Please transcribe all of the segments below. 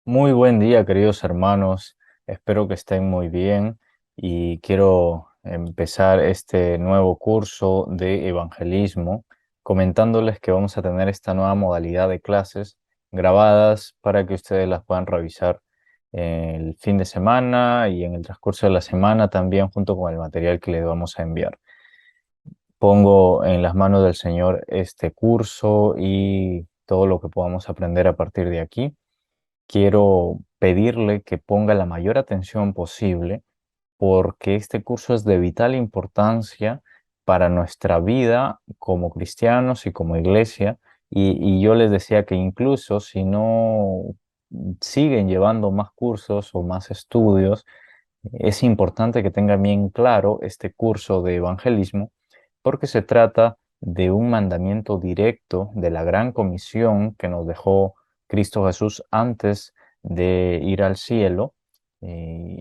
Muy buen día, queridos hermanos. Espero que estén muy bien y quiero empezar este nuevo curso de evangelismo comentándoles que vamos a tener esta nueva modalidad de clases grabadas para que ustedes las puedan revisar el fin de semana y en el transcurso de la semana también junto con el material que les vamos a enviar. Pongo en las manos del Señor este curso y todo lo que podamos aprender a partir de aquí. Quiero pedirle que ponga la mayor atención posible porque este curso es de vital importancia para nuestra vida como cristianos y como iglesia. Y yo les decía que incluso si no siguen llevando más cursos o más estudios, es importante que tengan bien claro este curso de evangelismo porque se trata de un mandamiento directo de la gran comisión que nos dejó Cristo Jesús antes de ir al cielo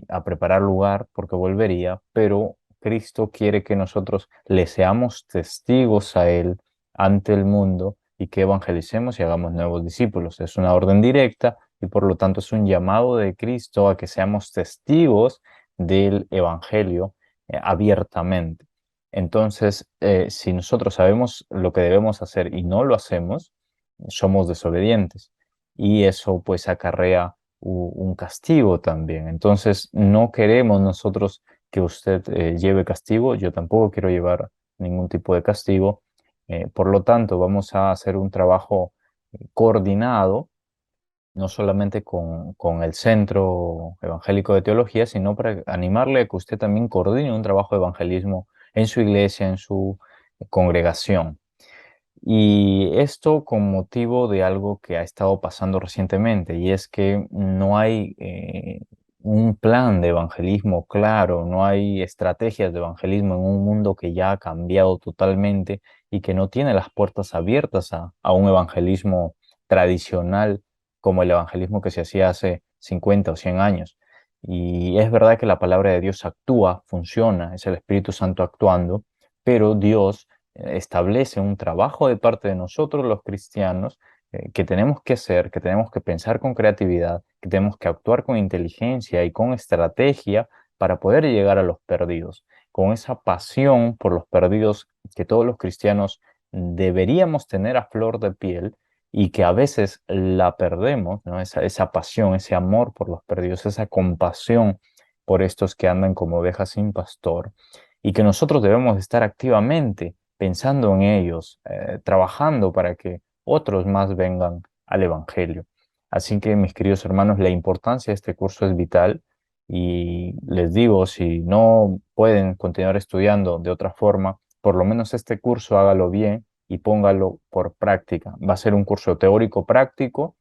a preparar lugar porque volvería, pero Cristo quiere que nosotros le seamos testigos a Él ante el mundo y que evangelicemos y hagamos nuevos discípulos. Es una orden directa y por lo tanto es un llamado de Cristo a que seamos testigos del Evangelio abiertamente. Entonces, si nosotros sabemos lo que debemos hacer y no lo hacemos, somos desobedientes y eso pues acarrea un castigo también. Entonces, no queremos nosotros que usted lleve castigo, yo tampoco quiero llevar ningún tipo de castigo. Por lo tanto, vamos a hacer un trabajo coordinado no solamente con el Centro Evangélico de Teología, sino para animarle a que usted también coordine un trabajo de evangelismo en su iglesia, en su congregación. Y esto con motivo de algo que ha estado pasando recientemente, y es que no hay un plan de evangelismo claro, no hay estrategias de evangelismo en un mundo que ya ha cambiado totalmente y que no tiene las puertas abiertas a un evangelismo tradicional como el evangelismo que se hacía hace 50 o 100 años. Y es verdad que la palabra de Dios actúa, funciona, es el Espíritu Santo actuando, pero Dios establece un trabajo de parte de nosotros los cristianos que tenemos que hacer, que tenemos que pensar con creatividad, que tenemos que actuar con inteligencia y con estrategia para poder llegar a los perdidos, con esa pasión por los perdidos que todos los cristianos deberíamos tener a flor de piel y que a veces la perdemos, ¿no? Esa pasión, ese amor por los perdidos, esa compasión por estos que andan como ovejas sin pastor y que nosotros debemos estar activamente pensando en ellos, trabajando para que otros más vengan al Evangelio. Así que, mis queridos hermanos, la importancia de este curso es vital y les digo, si no pueden continuar estudiando de otra forma, por lo menos este curso hágalo bien y póngalo por práctica. Va a ser un curso teórico práctico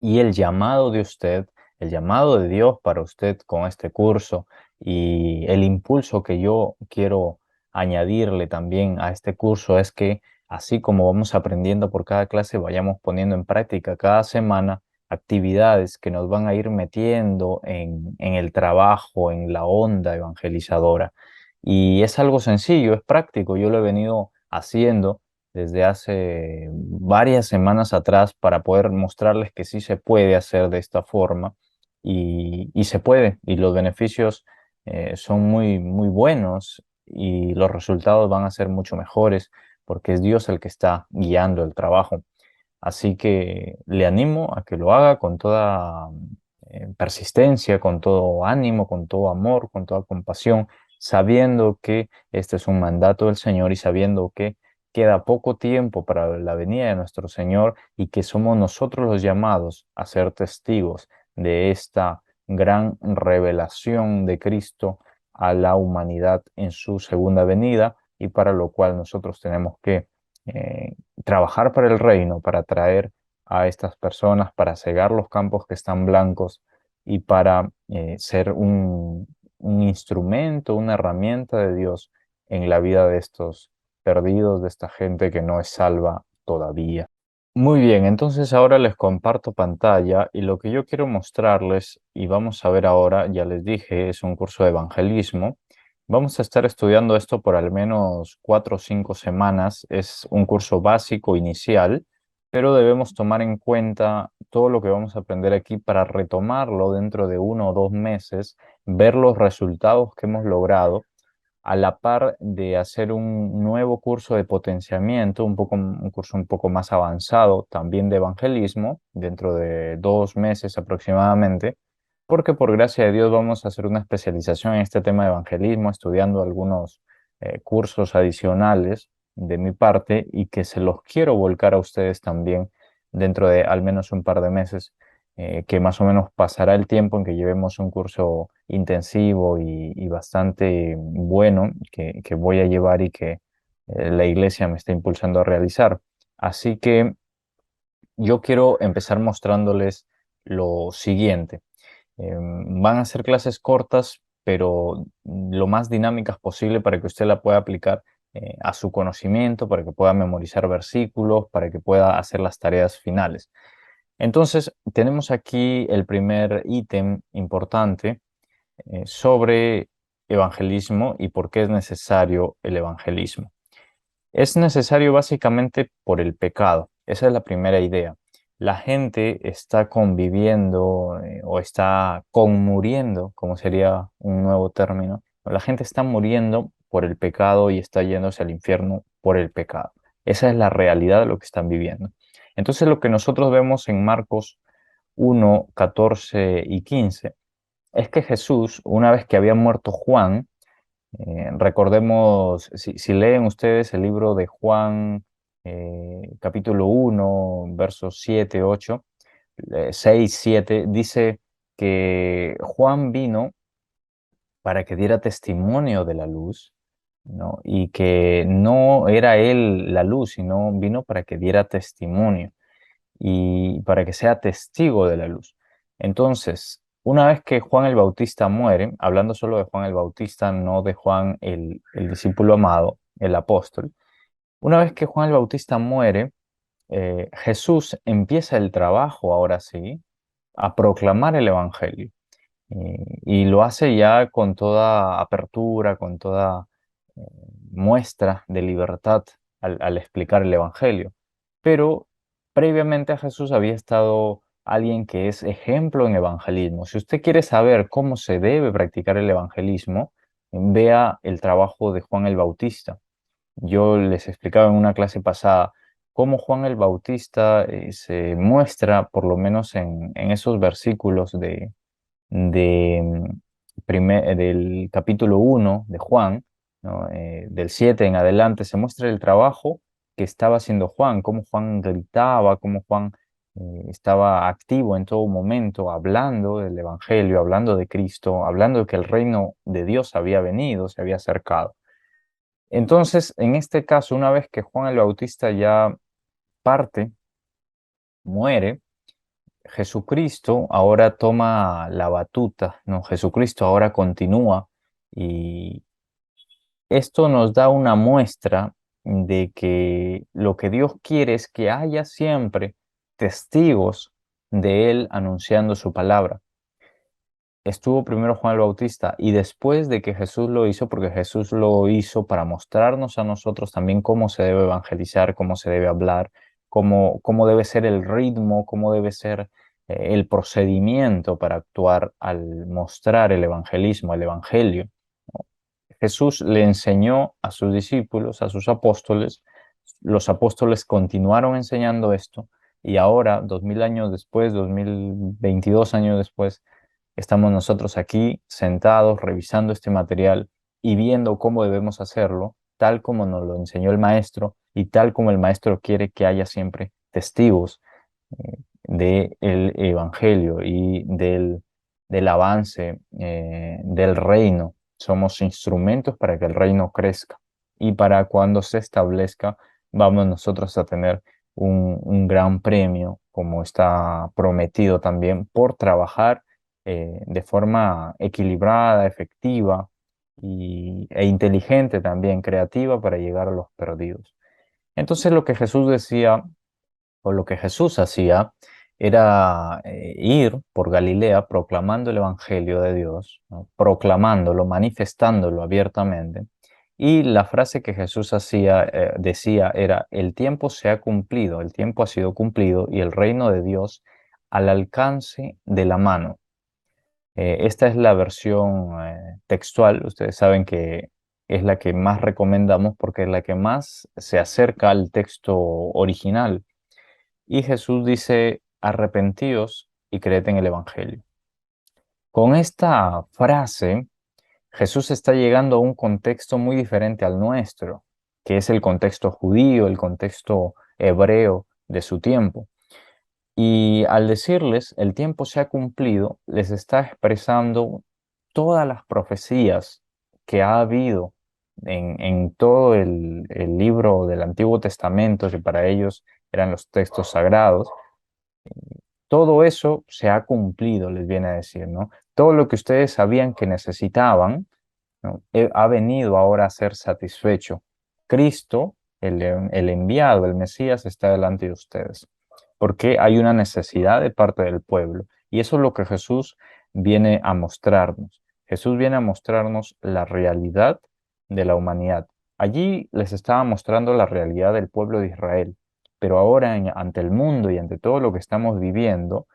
y el llamado de usted, el llamado de Dios para usted con este curso y el impulso que yo quiero añadirle también a este curso es que así como vamos aprendiendo por cada clase, vayamos poniendo en práctica cada semana actividades que nos van a ir metiendo en el trabajo, en la onda evangelizadora. Y es algo sencillo, es práctico, yo lo he venido haciendo desde hace varias semanas atrás para poder mostrarles que sí se puede hacer de esta forma y se puede y los beneficios son muy, muy buenos y los resultados van a ser mucho mejores porque es Dios el que está guiando el trabajo. Así que le animo a que lo haga con toda persistencia, con todo ánimo, con todo amor, con toda compasión, sabiendo que este es un mandato del Señor y sabiendo que queda poco tiempo para la venida de nuestro Señor y que somos nosotros los llamados a ser testigos de esta gran revelación de Cristo a la humanidad en su segunda venida y para lo cual nosotros tenemos que eh, trabajar para el reino, para atraer a estas personas, para cegar los campos que están blancos y para ser un instrumento, una herramienta de Dios en la vida de estos perdidos, de esta gente que no es salva todavía. Muy bien, entonces ahora les comparto pantalla y lo que yo quiero mostrarles, y vamos a ver ahora, ya les dije, es un curso de evangelismo. Vamos a estar estudiando esto por al menos 4 o 5 semanas. Es un curso básico inicial pero debemos tomar en cuenta todo lo que vamos a aprender aquí para retomarlo dentro de 1 o 2 meses, ver los resultados que hemos logrado a la par de hacer un nuevo curso de potenciamiento, un curso un poco más avanzado también de evangelismo, dentro de 2 meses aproximadamente, porque por gracia de Dios vamos a hacer una especialización en este tema de evangelismo, estudiando algunos cursos adicionales de mi parte y que se los quiero volcar a ustedes también dentro de al menos un par de meses, que más o menos pasará el tiempo en que llevemos un curso intensivo y bastante bueno que voy a llevar y que la iglesia me está impulsando a realizar. Así que yo quiero empezar mostrándoles lo siguiente. Van a ser clases cortas, pero lo más dinámicas posible para que usted la pueda aplicar a su conocimiento, para que pueda memorizar versículos, para que pueda hacer las tareas finales. Entonces, tenemos aquí el primer ítem importante sobre evangelismo y por qué es necesario el evangelismo. Es necesario básicamente por el pecado. Esa es la primera idea. La gente está conviviendo o está conmuriendo, como sería un nuevo término. La gente está muriendo por el pecado y está yéndose al infierno por el pecado. Esa es la realidad de lo que están viviendo. Entonces, lo que nosotros vemos en Marcos 1, 14 y 15 es que Jesús, una vez que había muerto Juan, recordemos, si leen ustedes el libro de Juan, capítulo 1, versos 7, 8, 6, 7, dice que Juan vino para que diera testimonio de la luz, ¿no? Y que no era él la luz, sino vino para que diera testimonio y para que sea testigo de la luz. Entonces, una vez que Juan el Bautista muere, hablando solo de Juan el Bautista, no de Juan el discípulo amado, el apóstol, una vez que Juan el Bautista muere, Jesús empieza el trabajo, ahora sí, a proclamar el Evangelio. Y lo hace ya con toda apertura, con toda eh, muestra de libertad al explicar el Evangelio. Pero previamente a Jesús había estado alguien que es ejemplo en evangelismo. Si usted quiere saber cómo se debe practicar el evangelismo, vea el trabajo de Juan el Bautista. Yo les explicaba en una clase pasada cómo Juan el Bautista se muestra, por lo menos en esos versículos del capítulo 1 de Juan, ¿no? Del 7 en adelante, se muestra el trabajo que estaba haciendo Juan, cómo Juan gritaba, cómo Juan estaba activo en todo momento, hablando del Evangelio, hablando de Cristo, hablando de que el reino de Dios había venido, se había acercado. Entonces, en este caso, una vez que Juan el Bautista ya parte, muere, Jesucristo ahora toma la batuta, ¿no? Jesucristo ahora continúa y esto nos da una muestra de que lo que Dios quiere es que haya siempre testigos de Él anunciando su palabra. Estuvo primero Juan el Bautista y después de que Jesús lo hizo, porque Jesús lo hizo para mostrarnos a nosotros también cómo se debe evangelizar, cómo se debe hablar, cómo debe ser el ritmo, cómo debe ser el procedimiento para actuar al mostrar el evangelismo, el evangelio. Jesús le enseñó a sus discípulos, a sus apóstoles, los apóstoles continuaron enseñando esto y ahora, 2000 años después, 2022 años después, estamos nosotros aquí sentados revisando este material y viendo cómo debemos hacerlo, tal como nos lo enseñó el maestro y tal como el maestro quiere que haya siempre testigos del evangelio y del avance del reino. Somos instrumentos para que el reino crezca y para cuando se establezca vamos nosotros a tener un gran premio, como está prometido también, por trabajar de forma equilibrada, efectiva e inteligente también, creativa para llegar a los perdidos. Entonces lo que Jesús decía o lo que Jesús hacía era ir por Galilea proclamando el Evangelio de Dios, ¿no? Proclamándolo, manifestándolo abiertamente. Y la frase que Jesús decía era, el tiempo se ha cumplido, el tiempo ha sido cumplido y el reino de Dios al alcance de la mano. Esta es la versión textual, ustedes saben que es la que más recomendamos porque es la que más se acerca al texto original. Y Jesús dice, arrepentíos y creed en el Evangelio. Con esta frase, Jesús está llegando a un contexto muy diferente al nuestro, que es el contexto judío, el contexto hebreo de su tiempo. Y al decirles el tiempo se ha cumplido, les está expresando todas las profecías que ha habido en todo el libro del Antiguo Testamento, que para ellos eran los textos sagrados. Todo eso se ha cumplido, les viene a decir, ¿no? Todo lo que ustedes sabían que necesitaban, ¿no? Ha venido ahora a ser satisfecho. Cristo, el enviado, el Mesías, está delante de ustedes, porque hay una necesidad de parte del pueblo. Y eso es lo que Jesús viene a mostrarnos. Jesús viene a mostrarnos la realidad de la humanidad. Allí les estaba mostrando la realidad del pueblo de Israel, pero ahora ante el mundo y ante todo lo que estamos viviendo,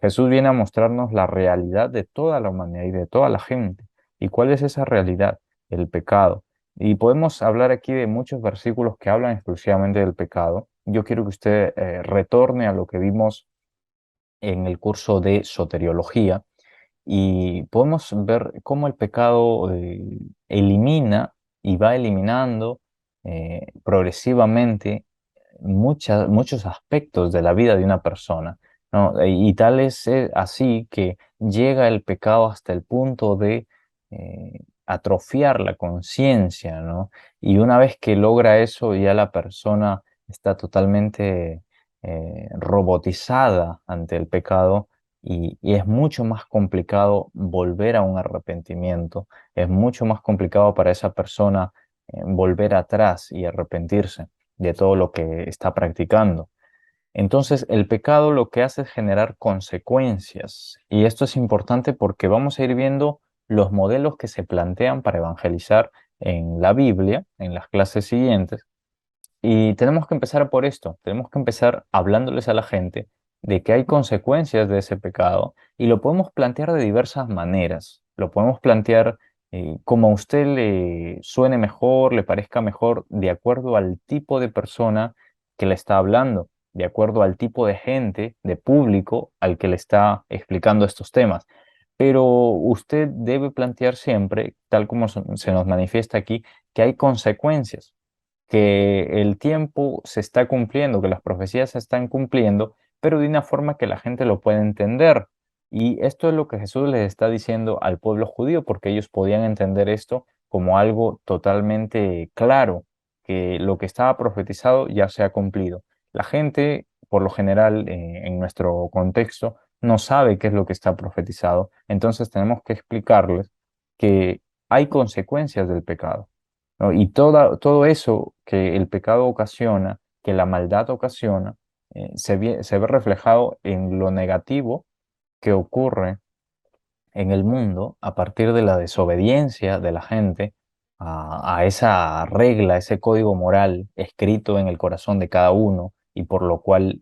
Jesús viene a mostrarnos la realidad de toda la humanidad y de toda la gente. ¿Y cuál es esa realidad? El pecado. Y podemos hablar aquí de muchos versículos que hablan exclusivamente del pecado. Yo quiero que usted retorne a lo que vimos en el curso de soteriología y podemos ver cómo el pecado elimina y va eliminando progresivamente muchos aspectos de la vida de una persona, ¿no? Y tal es así que llega el pecado hasta el punto de atrofiar la conciencia, ¿no? Y una vez que logra eso, ya la persona está totalmente robotizada ante el pecado y es mucho más complicado volver a un arrepentimiento, es mucho más complicado para esa persona volver atrás y arrepentirse de todo lo que está practicando. Entonces, el pecado lo que hace es generar consecuencias y esto es importante porque vamos a ir viendo los modelos que se plantean para evangelizar en la Biblia, en las clases siguientes, y tenemos que empezar por esto, tenemos que empezar hablándoles a la gente de que hay consecuencias de ese pecado y lo podemos plantear de diversas maneras. Lo podemos plantear como a usted le suene mejor, le parezca mejor, de acuerdo al tipo de persona que le está hablando, de acuerdo al tipo de gente, de público al que le está explicando estos temas. Pero usted debe plantear siempre, tal como se nos manifiesta aquí, que hay consecuencias, que el tiempo se está cumpliendo, que las profecías se están cumpliendo, pero de una forma que la gente lo pueda entender. Y esto es lo que Jesús les está diciendo al pueblo judío, porque ellos podían entender esto como algo totalmente claro, que lo que estaba profetizado ya se ha cumplido. La gente, por lo general, en nuestro contexto, no sabe qué es lo que está profetizado, entonces tenemos que explicarles que hay consecuencias del pecado, ¿no? Y todo eso que el pecado ocasiona, que la maldad ocasiona, se ve reflejado en lo negativo que ocurre en el mundo a partir de la desobediencia de la gente a esa regla, ese código moral escrito en el corazón de cada uno y por lo cual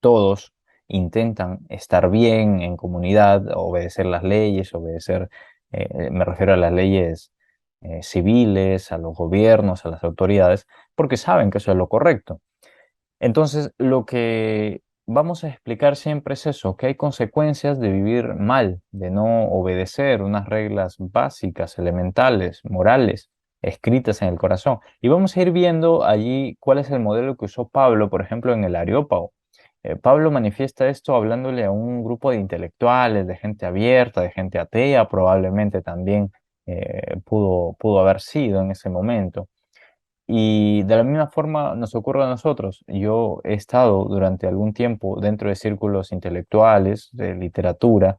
todos intentan estar bien en comunidad, obedecer las leyes, me refiero a las leyes civiles, a los gobiernos, a las autoridades, porque saben que eso es lo correcto. Entonces, lo que vamos a explicar siempre es eso, que hay consecuencias de vivir mal, de no obedecer unas reglas básicas, elementales, morales, escritas en el corazón. Y vamos a ir viendo allí cuál es el modelo que usó Pablo, por ejemplo, en el Areópago. Pablo manifiesta esto hablándole a un grupo de intelectuales, de gente abierta, de gente atea, probablemente también pudo haber sido en ese momento. Y de la misma forma nos ocurre a nosotros. Yo he estado durante algún tiempo dentro de círculos intelectuales, de literatura,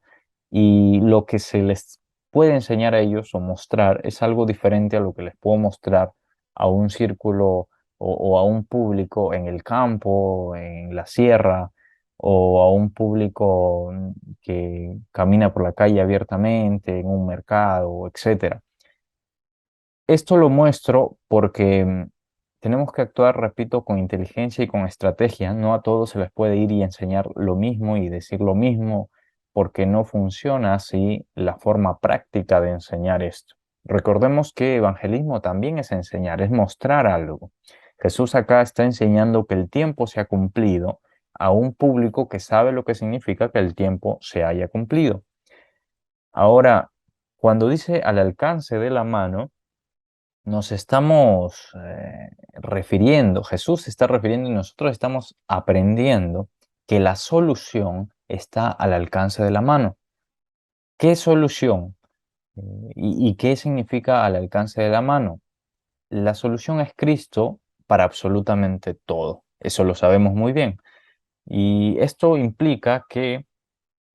y lo que se les puede enseñar a ellos o mostrar es algo diferente a lo que les puedo mostrar a un círculo o a un público en el campo, en la sierra, o a un público que camina por la calle abiertamente, en un mercado, etcétera. Esto lo muestro porque tenemos que actuar, repito, con inteligencia y con estrategia. No a todos se les puede ir y enseñar lo mismo y decir lo mismo, porque no funciona así la forma práctica de enseñar esto. Recordemos que evangelismo también es enseñar, es mostrar algo. Jesús acá está enseñando que el tiempo se ha cumplido a un público que sabe lo que significa que el tiempo se haya cumplido. Ahora, cuando dice al alcance de la mano, nos estamos refiriendo, Jesús se está refiriendo y nosotros estamos aprendiendo que la solución está al alcance de la mano. ¿Qué solución? ¿Y qué significa al alcance de la mano? La solución es Cristo para absolutamente todo. Eso lo sabemos muy bien. Y esto implica que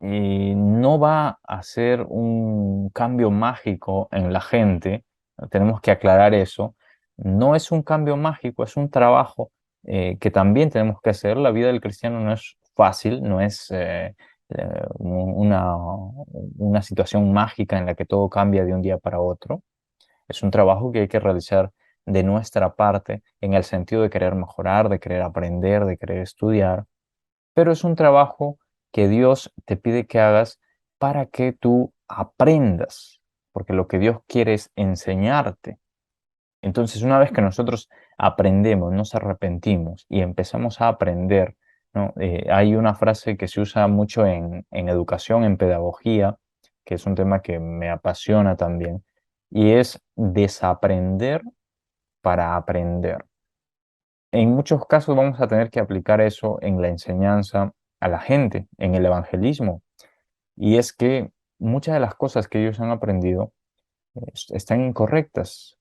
no va a ser un cambio mágico en la gente, tenemos que aclarar eso. No es un cambio mágico, es un trabajo que también tenemos que hacer. La vida del cristiano no es fácil, no es una situación mágica en la que todo cambia de un día para otro. Es un trabajo que hay que realizar de nuestra parte en el sentido de querer mejorar, de querer aprender, de querer estudiar, pero es un trabajo que Dios te pide que hagas para que tú aprendas, porque lo que Dios quiere es enseñarte. Entonces, una vez que nosotros aprendemos, nos arrepentimos y empezamos a aprender, ¿no? Hay una frase que se usa mucho en educación, en pedagogía, que es un tema que me apasiona también, y es desaprender para aprender. En muchos casos vamos a tener que aplicar eso en la enseñanza a la gente, en el evangelismo. Y es que muchas de las cosas que ellos han aprendido están incorrectas.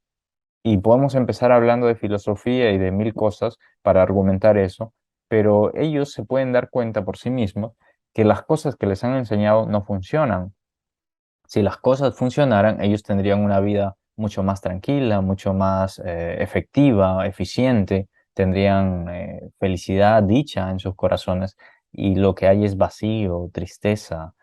Y podemos empezar hablando de filosofía y de mil cosas para argumentar eso, pero ellos se pueden dar cuenta por sí mismos que las cosas que les han enseñado no funcionan. Si las cosas funcionaran, ellos tendrían una vida mucho más tranquila, mucho más efectiva, eficiente, tendrían felicidad, dicha en sus corazones, y lo que hay es vacío, tristeza.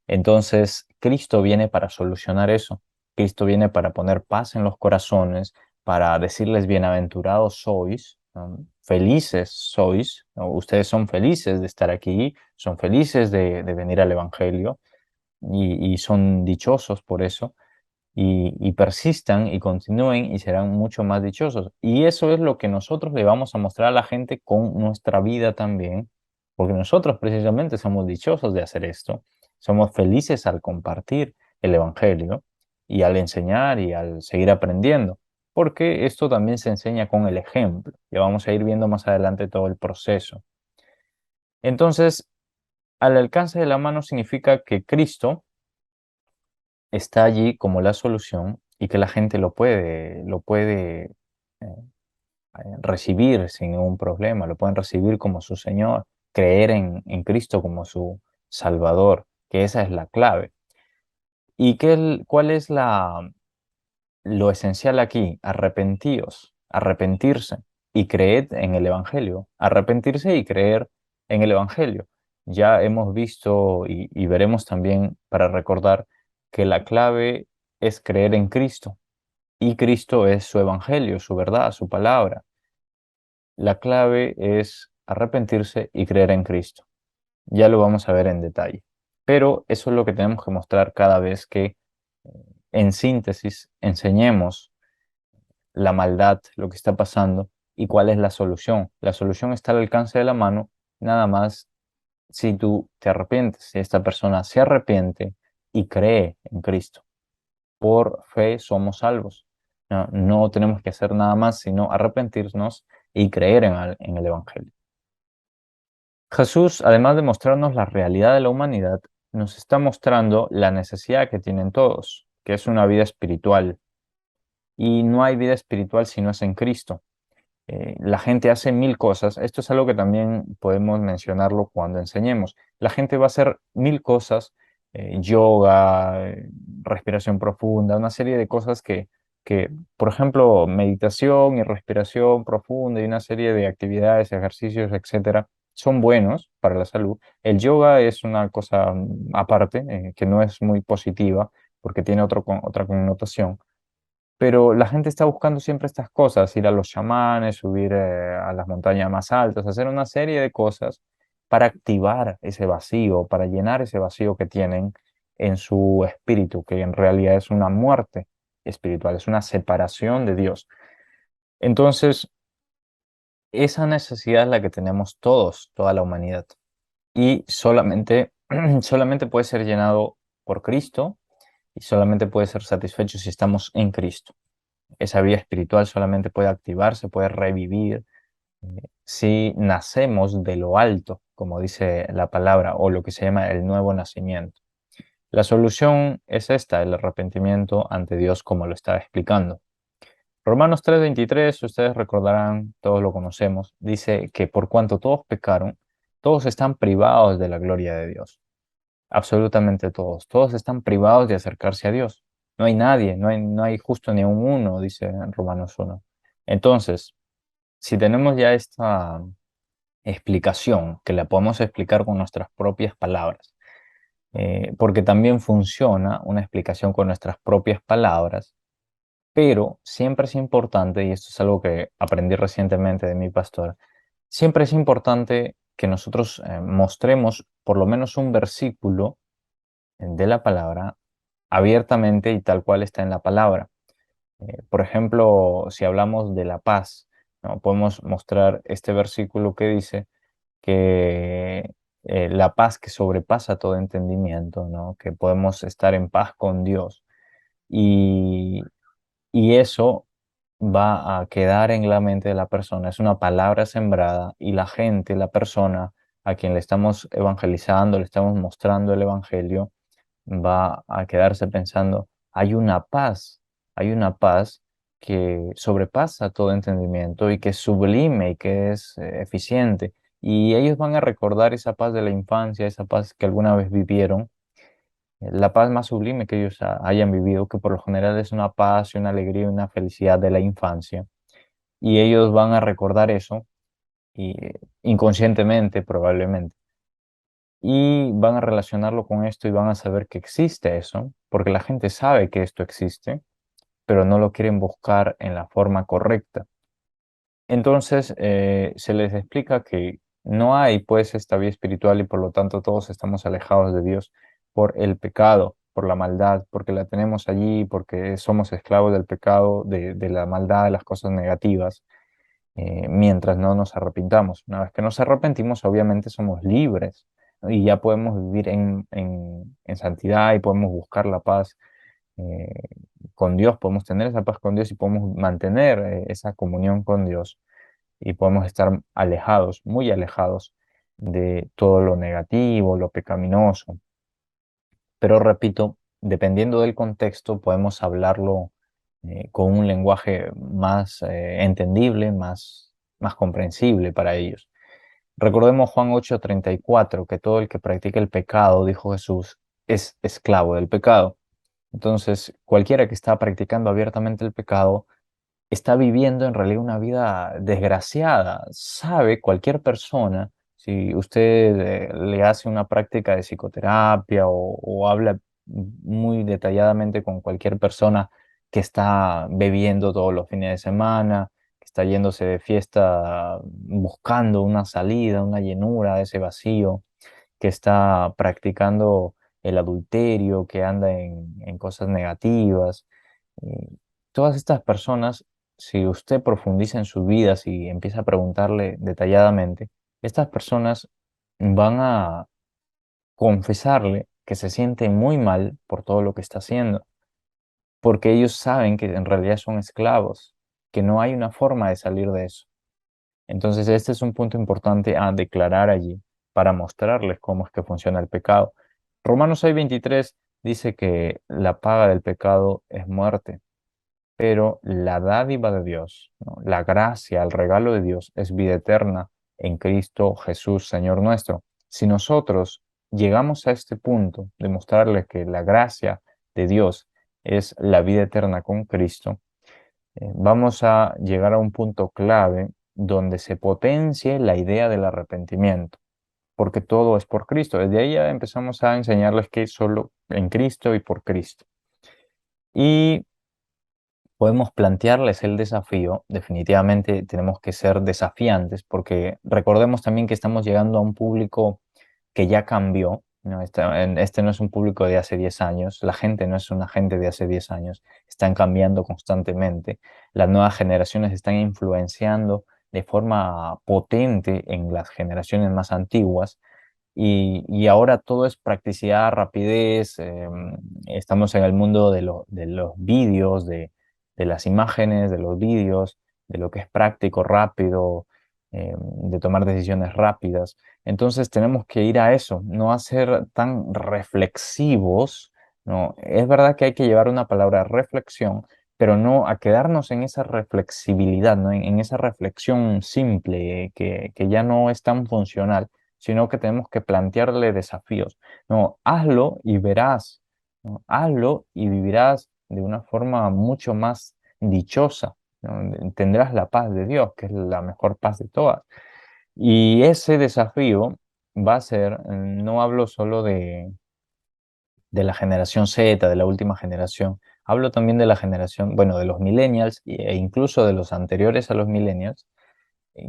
Entonces, Cristo viene para solucionar eso. Cristo viene para poner paz en los corazones, para decirles bienaventurados sois, ¿no? Felices sois, ¿no? Ustedes son felices de estar aquí, son felices de venir al Evangelio y son dichosos por eso, y persistan y continúen y serán mucho más dichosos. Y eso es lo que nosotros le vamos a mostrar a la gente con nuestra vida también, porque nosotros precisamente somos dichosos de hacer esto, somos felices al compartir el Evangelio y al enseñar y al seguir aprendiendo, porque esto también se enseña con el ejemplo. Ya vamos a ir viendo más adelante todo el proceso. Entonces, al alcance de la mano significa que Cristo está allí como la solución y que la gente lo puede recibir sin ningún problema, lo pueden recibir como su Señor, creer en Cristo como su Salvador, que esa es la clave. ¿Y cuál es lo esencial aquí? Arrepentíos, arrepentirse y creed en el Evangelio, arrepentirse y creer en el Evangelio. Ya hemos visto y veremos también para recordar que la clave es creer en Cristo y Cristo es su Evangelio, su verdad, su palabra. La clave es arrepentirse y creer en Cristo. Ya lo vamos a ver en detalle. Pero eso es lo que tenemos que mostrar cada vez que, en síntesis, enseñemos la maldad, lo que está pasando y cuál es la solución. La solución está al alcance de la mano, nada más si tú te arrepientes, si esta persona se arrepiente y cree en Cristo. Por fe somos salvos. No, no tenemos que hacer nada más sino arrepentirnos y creer en el Evangelio. Jesús, además de mostrarnos la realidad de la humanidad, nos está mostrando la necesidad que tienen todos, que es una vida espiritual. Y no hay vida espiritual si no es en Cristo. La gente hace mil cosas. Esto es algo que también podemos mencionarlo cuando enseñemos. La gente va a hacer mil cosas, yoga, respiración profunda, una serie de cosas por ejemplo, meditación y respiración profunda y una serie de actividades, ejercicios, etcétera, son buenos para la salud. El yoga es una cosa aparte, que no es muy positiva porque tiene otra connotación, pero la gente está buscando siempre estas cosas, ir a los chamanes, subir a las montañas más altas, hacer una serie de cosas para activar ese vacío, para llenar ese vacío que tienen en su espíritu, que en realidad es una muerte espiritual, es una separación de Dios. Entonces, esa necesidad es la que tenemos todos, toda la humanidad, y solamente, solamente puede ser llenado por Cristo y solamente puede ser satisfecho si estamos en Cristo. Esa vida espiritual solamente puede activarse, puede revivir si nacemos de lo alto, como dice la palabra, o lo que se llama el nuevo nacimiento. La solución es esta, el arrepentimiento ante Dios, como lo estaba explicando. Romanos 3:23, ustedes recordarán, todos lo conocemos, dice que por cuanto todos pecaron, todos están privados de la gloria de Dios. Absolutamente todos. Todos están privados de acercarse a Dios. No hay nadie, no hay justo ni un uno, dice en Romanos 1. Entonces, si tenemos ya esta explicación, que la podemos explicar con nuestras propias palabras, porque también funciona una explicación con nuestras propias palabras, pero siempre es importante, y esto es algo que aprendí recientemente de mi pastor, siempre es importante que nosotros mostremos por lo menos un versículo de la palabra abiertamente y tal cual está en la palabra. Por ejemplo, si hablamos de la paz, ¿no? Podemos mostrar este versículo que dice que la paz que sobrepasa todo entendimiento, ¿no? Que podemos estar en paz con Dios. Y, y eso va a quedar en la mente de la persona. Es una palabra sembrada y la gente, la persona a quien le estamos evangelizando, le estamos mostrando el evangelio, va a quedarse pensando, hay una paz que sobrepasa todo entendimiento y que es sublime y que es eficiente. Y ellos van a recordar esa paz de la infancia, esa paz que alguna vez vivieron, la paz más sublime que ellos hayan vivido, que por lo general es una paz y una alegría y una felicidad de la infancia. Y ellos van a recordar eso y, inconscientemente probablemente y van a relacionarlo con esto y van a saber que existe eso, porque la gente sabe que esto existe, pero no lo quieren buscar en la forma correcta. Entonces, se les explica que no hay pues esta vía espiritual y por lo tanto todos estamos alejados de Dios por el pecado, por la maldad, porque la tenemos allí, porque somos esclavos del pecado, de la maldad, de las cosas negativas, mientras no nos arrepintamos. Una vez que nos arrepentimos, obviamente somos libres, ¿no? Y ya podemos vivir en santidad y podemos buscar la paz eh, con Dios, podemos tener esa paz con Dios y podemos mantener esa comunión con Dios y podemos estar alejados, muy alejados de todo lo negativo, lo pecaminoso. Pero repito, dependiendo del contexto, podemos hablarlo con un lenguaje más entendible, más comprensible para ellos. Recordemos Juan 8:34, que todo el que practica el pecado, dijo Jesús, es esclavo del pecado. Entonces, cualquiera que está practicando abiertamente el pecado está viviendo en realidad una vida desgraciada. Sabe cualquier persona, si usted le hace una práctica de psicoterapia o habla muy detalladamente con cualquier persona que está bebiendo todos los fines de semana, que está yéndose de fiesta buscando una salida, una llenura de ese vacío, que está practicando el adulterio, que anda en cosas negativas. eh, Todas estas personas, si usted profundiza en sus vidas y empieza a preguntarle detalladamente, estas personas van a confesarle que se sienten muy mal por todo lo que está haciendo, porque ellos saben que en realidad son esclavos, que no hay una forma de salir de eso. Entonces, este es un punto importante a declarar allí para mostrarles cómo es que funciona el pecado. Romanos 6:23 dice que la paga del pecado es muerte, pero la dádiva de Dios, ¿no? La gracia, el regalo de Dios es vida eterna en Cristo Jesús, Señor nuestro. Si nosotros llegamos a este punto de mostrarles que la gracia de Dios es la vida eterna con Cristo, vamos a llegar a un punto clave donde se potencie la idea del arrepentimiento, porque todo es por Cristo. Desde ahí ya empezamos a enseñarles que es solo en Cristo y por Cristo. Y podemos plantearles el desafío. Definitivamente tenemos que ser desafiantes porque recordemos también que estamos llegando a un público que ya cambió, ¿no? Este no es un público de hace 10 años, la gente no es una gente de hace 10 años, están cambiando constantemente, las nuevas generaciones están influenciando de forma potente en las generaciones más antiguas y ahora todo es practicidad, rapidez, estamos en el mundo de los vídeos, de las imágenes, de los vídeos, de lo que es práctico, rápido, de tomar decisiones rápidas. Entonces tenemos que ir a eso, no a ser tan reflexivos, ¿no? Es verdad que hay que llevar una palabra reflexión, pero no a quedarnos en esa reflexibilidad, ¿no? En esa reflexión simple que ya no es tan funcional, sino que tenemos que plantearle desafíos. No, hazlo y verás, ¿no? Hazlo y vivirás de una forma mucho más dichosa, ¿no? Tendrás la paz de Dios, que es la mejor paz de todas. Y ese desafío va a ser, no hablo solo de la generación Z, de la última generación, hablo también de la generación, bueno, de los millennials e incluso de los anteriores a los millennials,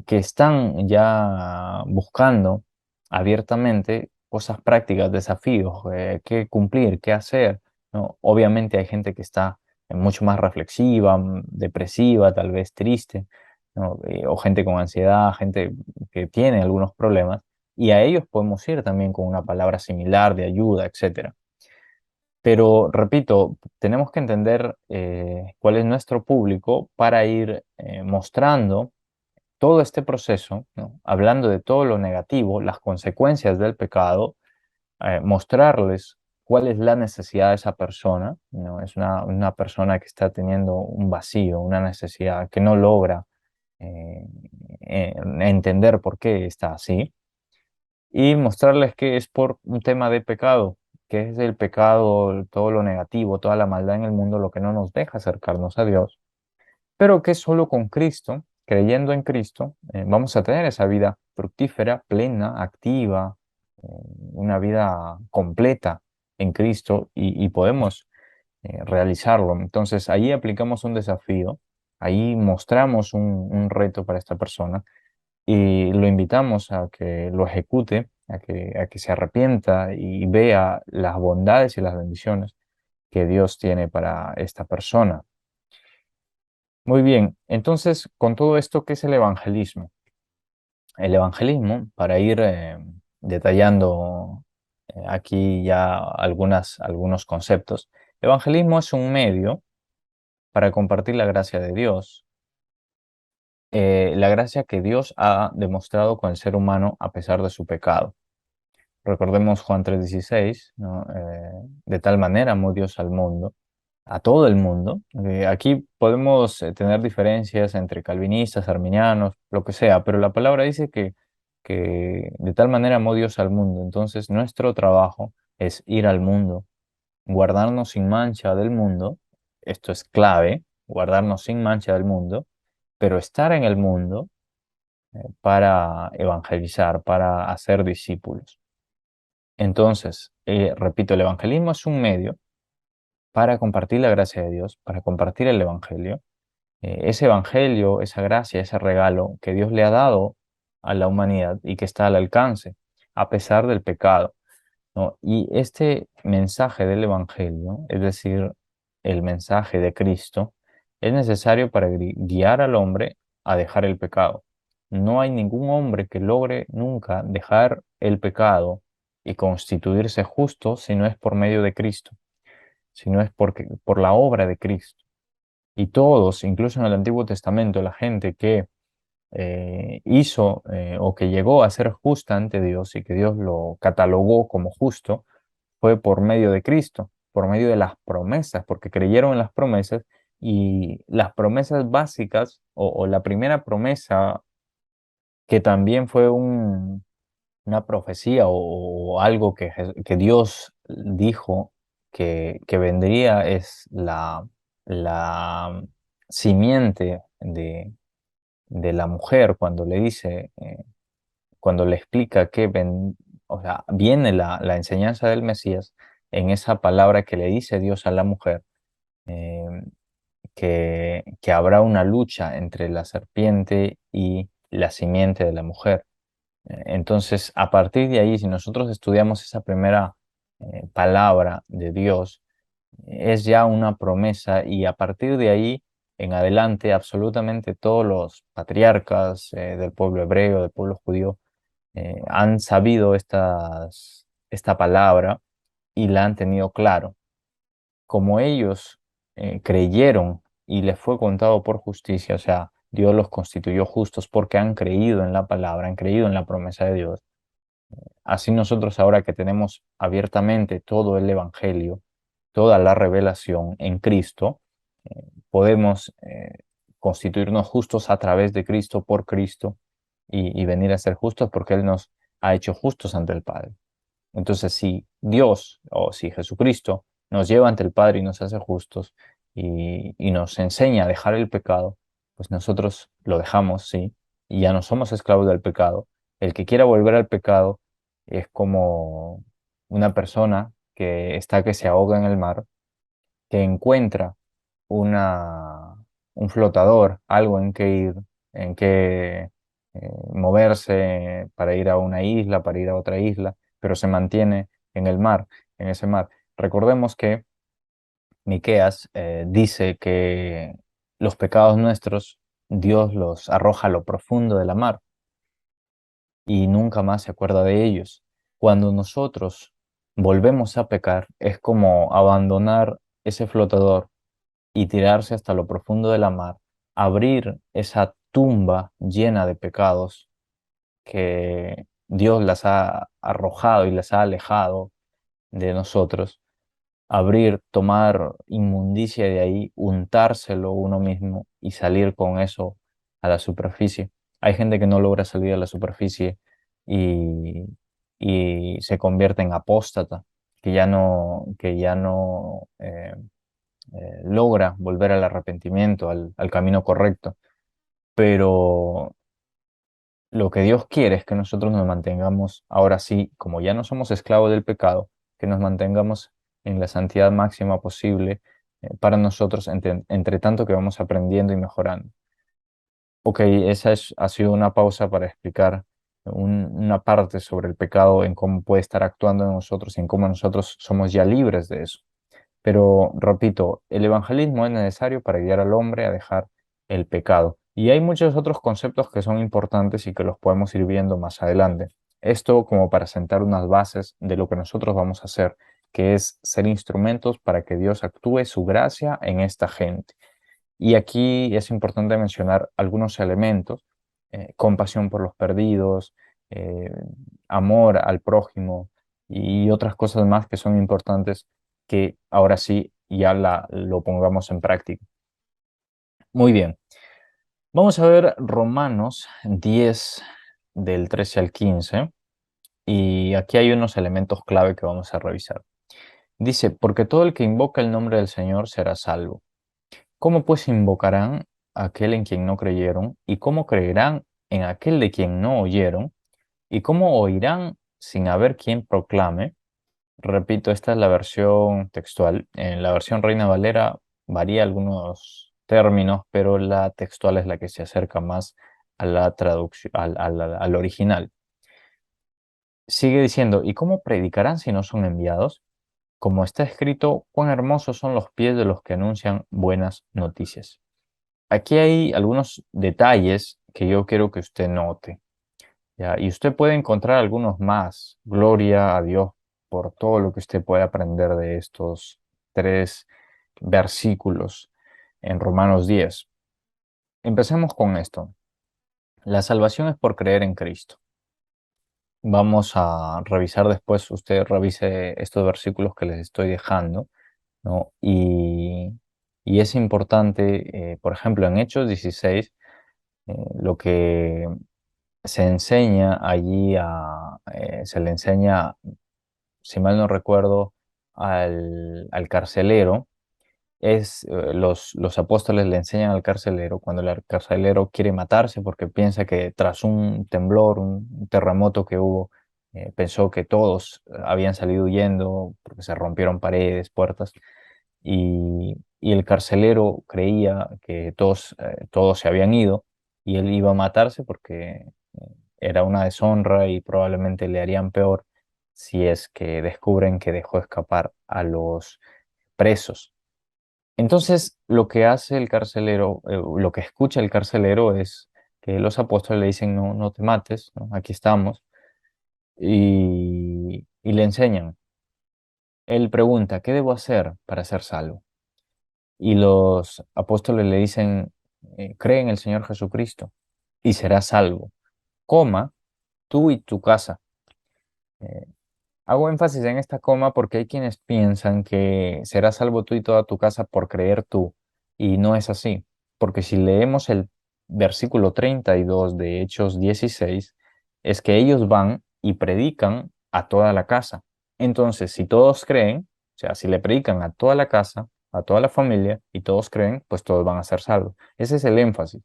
que están ya buscando abiertamente cosas prácticas, desafíos, qué cumplir, qué hacer, ¿no? Obviamente hay gente que está mucho más reflexiva, depresiva, tal vez triste, ¿no? O gente con ansiedad, gente que tiene algunos problemas, y a ellos podemos ir también con una palabra similar de ayuda, etcétera. Pero repito, tenemos que entender cuál es nuestro público para ir mostrando todo este proceso, ¿no? Hablando de todo lo negativo, las consecuencias del pecado, mostrarles cuál es la necesidad de esa persona, ¿no? Es una persona que está teniendo un vacío, una necesidad que no logra eh, entender por qué está así, y mostrarles que es por un tema de pecado, que es el pecado, todo lo negativo, toda la maldad en el mundo, lo que no nos deja acercarnos a Dios, pero que solo con Cristo, creyendo en Cristo, vamos a tener esa vida fructífera, plena, activa, una vida completa en Cristo y podemos realizarlo. Entonces ahí aplicamos un desafío, ahí mostramos un reto para esta persona y lo invitamos a que lo ejecute, a que se arrepienta y vea las bondades y las bendiciones que Dios tiene para esta persona. Muy bien, entonces, con todo esto, ¿qué es el evangelismo? El evangelismo, para ir detallando aquí ya algunos conceptos, evangelismo es un medio para compartir la gracia de Dios, la gracia que Dios ha demostrado con el ser humano a pesar de su pecado. Recordemos Juan 3:16, ¿no? De tal manera amó Dios al mundo, a todo el mundo. Aquí podemos tener diferencias entre calvinistas, arminianos, lo que sea, pero la palabra dice que de tal manera amó Dios al mundo. Entonces nuestro trabajo es ir al mundo, guardarnos sin mancha del mundo. Esto es clave, guardarnos sin mancha del mundo, pero estar en el mundo para evangelizar, para hacer discípulos. Entonces, repito, el evangelismo es un medio para compartir la gracia de Dios, para compartir el evangelio. Ese evangelio, esa gracia, ese regalo que Dios le ha dado a la humanidad y que está al alcance, a pesar del pecado, ¿no? Y este mensaje del evangelio, es decir, el mensaje de Cristo, es necesario para guiar al hombre a dejar el pecado. No hay ningún hombre que logre nunca dejar el pecado y constituirse justo si no es por medio de Cristo, si no es por la obra de Cristo. Y todos, incluso en el Antiguo Testamento, la gente que hizo o que llegó a ser justa ante Dios y que Dios lo catalogó como justo, fue por medio de Cristo, por medio de las promesas, porque creyeron en las promesas y las promesas básicas o la primera promesa que también fue una profecía o algo que Dios dijo que vendría es la simiente de la mujer cuando le dice, cuando le explica o sea, viene la enseñanza del Mesías en esa palabra que le dice Dios a la mujer, eh, que habrá una lucha entre la serpiente y la simiente de la mujer. Entonces, a partir de ahí, si nosotros estudiamos esa primera palabra de Dios, es ya una promesa y a partir de ahí en adelante, absolutamente todos los patriarcas del pueblo hebreo, del pueblo judío, han sabido esta palabra y la han tenido claro. Como ellos creyeron y les fue contado por justicia, o sea, Dios los constituyó justos porque han creído en la palabra, han creído en la promesa de Dios. Así nosotros ahora que tenemos abiertamente todo el Evangelio, toda la revelación en Cristo, podemos constituirnos justos a través de Cristo, por Cristo, y venir a ser justos porque Él nos ha hecho justos ante el Padre. Entonces, si Dios o si Jesucristo nos lleva ante el Padre y nos hace justos y nos enseña a dejar el pecado, pues nosotros lo dejamos, sí, y ya no somos esclavos del pecado. El que quiera volver al pecado es como una persona que se ahoga en el mar, que encuentra una, un flotador, algo en que ir, en que moverse para ir a una isla, para ir a otra isla, pero se mantiene en el mar, en ese mar. Recordemos que Miqueas dice que los pecados nuestros Dios los arroja a lo profundo de la mar y nunca más se acuerda de ellos. Cuando nosotros volvemos a pecar, es como abandonar ese flotador y tirarse hasta lo profundo de la mar, abrir esa tumba llena de pecados que Dios las ha arrojado y las ha alejado de nosotros, abrir, tomar inmundicia de ahí, untárselo uno mismo y salir con eso a la superficie. Hay gente que no logra salir a la superficie y, y se convierte en apóstata, que ya no logra volver al arrepentimiento, al camino correcto. Pero lo que Dios quiere es que nosotros nos mantengamos, ahora sí, como ya no somos esclavos del pecado, que nos mantengamos en la santidad máxima posible para nosotros, entre tanto que vamos aprendiendo y mejorando. Ok, ha sido una pausa para explicar una parte sobre el pecado, en cómo puede estar actuando en nosotros y en cómo nosotros somos ya libres de eso. Pero repito, el evangelismo es necesario para guiar al hombre a dejar el pecado. Y hay muchos otros conceptos que son importantes y que los podemos ir viendo más adelante. Esto como para sentar unas bases de lo que nosotros vamos a hacer, que es ser instrumentos para que Dios actúe su gracia en esta gente. Y aquí es importante mencionar algunos elementos: compasión por los perdidos, eh, amor al prójimo y otras cosas más que son importantes que ahora sí ya lo pongamos en práctica. Muy bien, vamos a ver Romanos 10 del 13 al 15 y aquí hay unos elementos clave que vamos a revisar. Dice, porque todo el que invoca el nombre del Señor será salvo. ¿Cómo pues invocarán a aquel en quien no creyeron? ¿Y cómo creerán en aquel de quien no oyeron? ¿Y cómo oirán sin haber quien proclame? Repito, esta es la versión textual. En la versión Reina Valera varía algunos términos, pero la textual es la que se acerca más a la traducción, al original. Sigue diciendo, ¿y cómo predicarán si no son enviados? Como está escrito, cuán hermosos son los pies de los que anuncian buenas noticias. Aquí hay algunos detalles que yo quiero que usted note, ¿ya? Y usted puede encontrar algunos más. Gloria a Dios por todo lo que usted puede aprender de estos 3 versículos en Romanos 10. Empecemos con esto. La salvación es por creer en Cristo. Vamos a revisar después, usted revise estos versículos que les estoy dejando, ¿no? Y es importante, por ejemplo, en Hechos 16, lo que se enseña allí se le enseña, si mal no recuerdo, al carcelero, los apóstoles le enseñan al carcelero cuando el carcelero quiere matarse porque piensa que tras un temblor, un terremoto que hubo, pensó que todos habían salido huyendo porque se rompieron paredes, puertas, y y el carcelero creía que todos se habían ido y él iba a matarse porque era una deshonra y probablemente le harían peor si es que descubren que dejó escapar a los presos. Entonces, lo que hace el carcelero, lo que escucha el carcelero es que los apóstoles le dicen, no, no te mates, ¿no? Aquí estamos, y le enseñan. Él pregunta, ¿qué debo hacer para ser salvo? Y los apóstoles le dicen, cree en el Señor Jesucristo y serás salvo. Coma, tú y tu casa. Eh, Hago énfasis en esta coma porque hay quienes piensan que serás salvo tú y toda tu casa por creer tú, y no es así, porque si leemos el versículo 32 de Hechos 16, es que ellos van y predican a toda la casa. Entonces, si todos creen, o sea, si le predican a toda la casa, a toda la familia, y todos creen, pues todos van a ser salvos. Ese es el énfasis.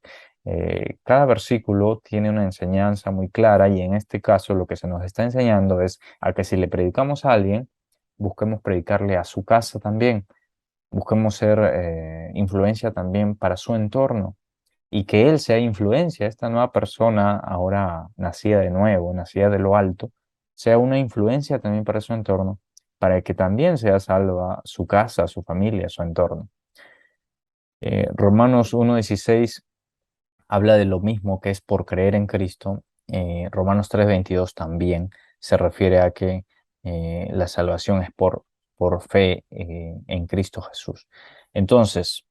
Cada versículo tiene una enseñanza muy clara y en este caso lo que se nos está enseñando es a que si le predicamos a alguien, busquemos predicarle a su casa también, busquemos ser influencia también para su entorno y que él sea influencia, esta nueva persona ahora nacida de nuevo, nacida de lo alto, sea una influencia también para su entorno, para que también sea salva su casa, su familia, su entorno. Romanos 1:16 habla de lo mismo que es por creer en Cristo. Romanos 3:22 también se refiere a que la salvación es por fe en Cristo Jesús. Entonces,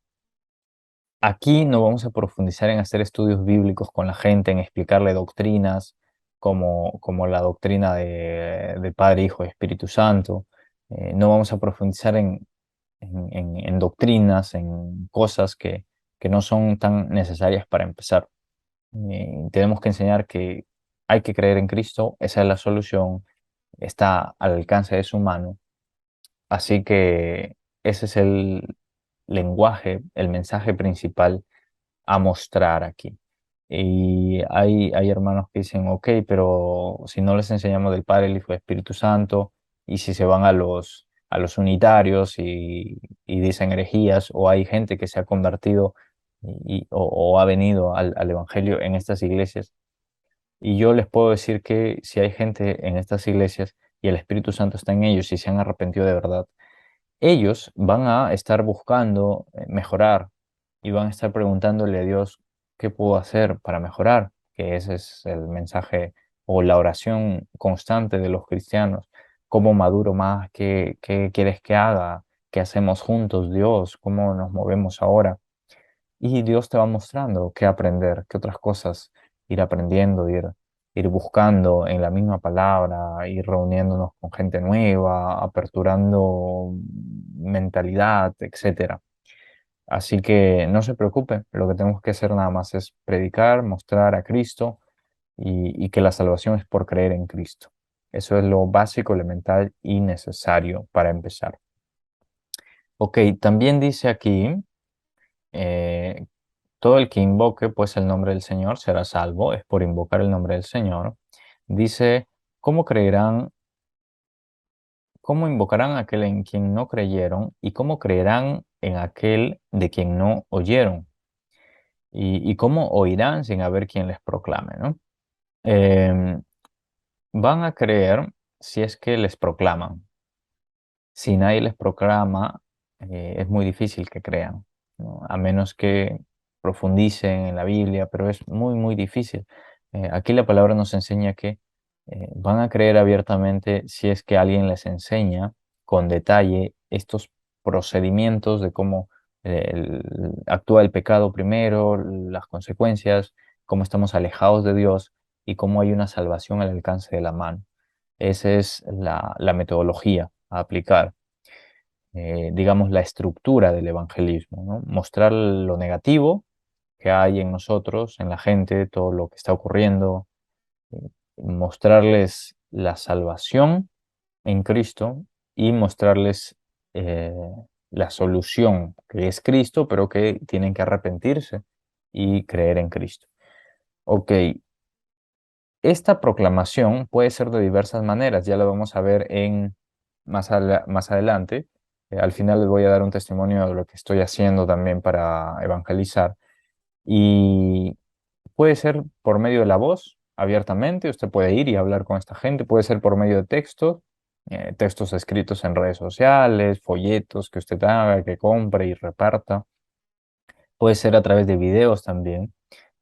aquí no vamos a profundizar en hacer estudios bíblicos con la gente, en explicarle doctrinas como la doctrina de Padre, Hijo y Espíritu Santo. No vamos a profundizar en doctrinas, en cosas que no son tan necesarias para empezar. Tenemos que enseñar que hay que creer en Cristo, esa es la solución, está al alcance de su mano. Así que ese es el lenguaje, el mensaje principal a mostrar aquí. Y hay hermanos que dicen, ok, pero si no les enseñamos del Padre, el Hijo y el Espíritu Santo, y si se van a los unitarios y dicen herejías, o hay gente que se ha convertido o ha venido al Evangelio en estas iglesias, y yo les puedo decir que si hay gente en estas iglesias y el Espíritu Santo está en ellos y se han arrepentido de verdad, ellos van a estar buscando mejorar y van a estar preguntándole a Dios qué puedo hacer para mejorar, que ese es el mensaje o la oración constante de los cristianos. ¿Cómo maduro más? ¿Qué quieres que haga? ¿Qué hacemos juntos, Dios? ¿Cómo nos movemos ahora? Y Dios te va mostrando qué aprender, qué otras cosas ir aprendiendo, ir buscando en la misma palabra, ir reuniéndonos con gente nueva, aperturando mentalidad, etcétera. Así que no se preocupe, lo que tenemos que hacer nada más es predicar, mostrar a Cristo y que la salvación es por creer en Cristo. Eso es lo básico, elemental y necesario para empezar. Ok, también dice aquí, eh, todo el que invoque pues el nombre del Señor será salvo, es por invocar el nombre del Señor. Dice, ¿cómo creerán, cómo invocarán a aquel en quien no creyeron y cómo creerán en aquel de quien no oyeron? Y cómo oirán sin haber quien les proclame, ¿no? Em, Van a creer si es que les proclaman. Si nadie les proclama, es muy difícil que crean, ¿no? A menos que profundicen en la Biblia, pero es muy, muy difícil. Aquí la palabra nos enseña que van a creer abiertamente si es que alguien les enseña con detalle estos procedimientos de cómo actúa el pecado primero, las consecuencias, cómo estamos alejados de Dios y cómo hay una salvación al alcance de la mano. Esa es la metodología a aplicar, digamos, la estructura del evangelismo, ¿no? Mostrar lo negativo que hay en nosotros, en la gente, todo lo que está ocurriendo, mostrarles la salvación en Cristo y mostrarles eh, la solución que es Cristo, pero que tienen que arrepentirse y creer en Cristo. Ok, esta proclamación puede ser de diversas maneras, ya lo vamos a ver más adelante, Al final les voy a dar un testimonio de lo que estoy haciendo también para evangelizar. Y puede ser por medio de la voz, abiertamente, usted puede ir y hablar con esta gente, puede ser por medio de textos, textos escritos en redes sociales, folletos que usted haga, que compre y reparta. Puede ser a través de videos también.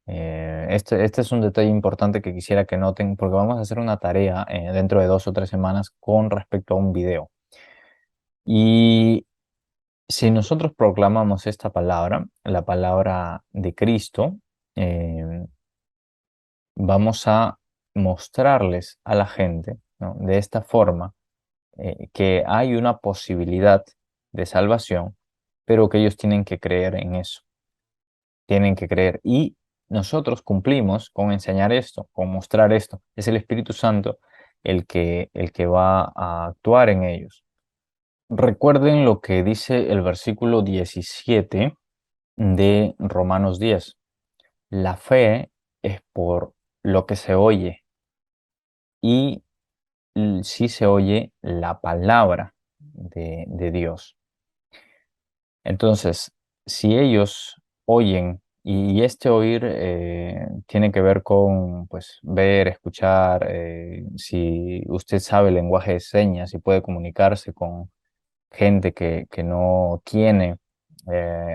Este es un detalle importante que quisiera que noten porque vamos a hacer una tarea dentro de 2 o 3 semanas con respecto a un video. Y si nosotros proclamamos esta palabra, la palabra de Cristo, eh, vamos a mostrarles a la gente, ¿no? De esta forma que hay una posibilidad de salvación, pero que ellos tienen que creer en eso, tienen que creer. Y nosotros cumplimos con enseñar esto, con mostrar esto. Es el Espíritu Santo el que va a actuar en ellos. Recuerden lo que dice el versículo 17 de Romanos 10. La fe es por lo que se oye y sí se oye la palabra de Dios. Entonces, si ellos oyen, y este oír tiene que ver con pues, ver, escuchar, si usted sabe el lenguaje de señas y puede comunicarse con gente que no tiene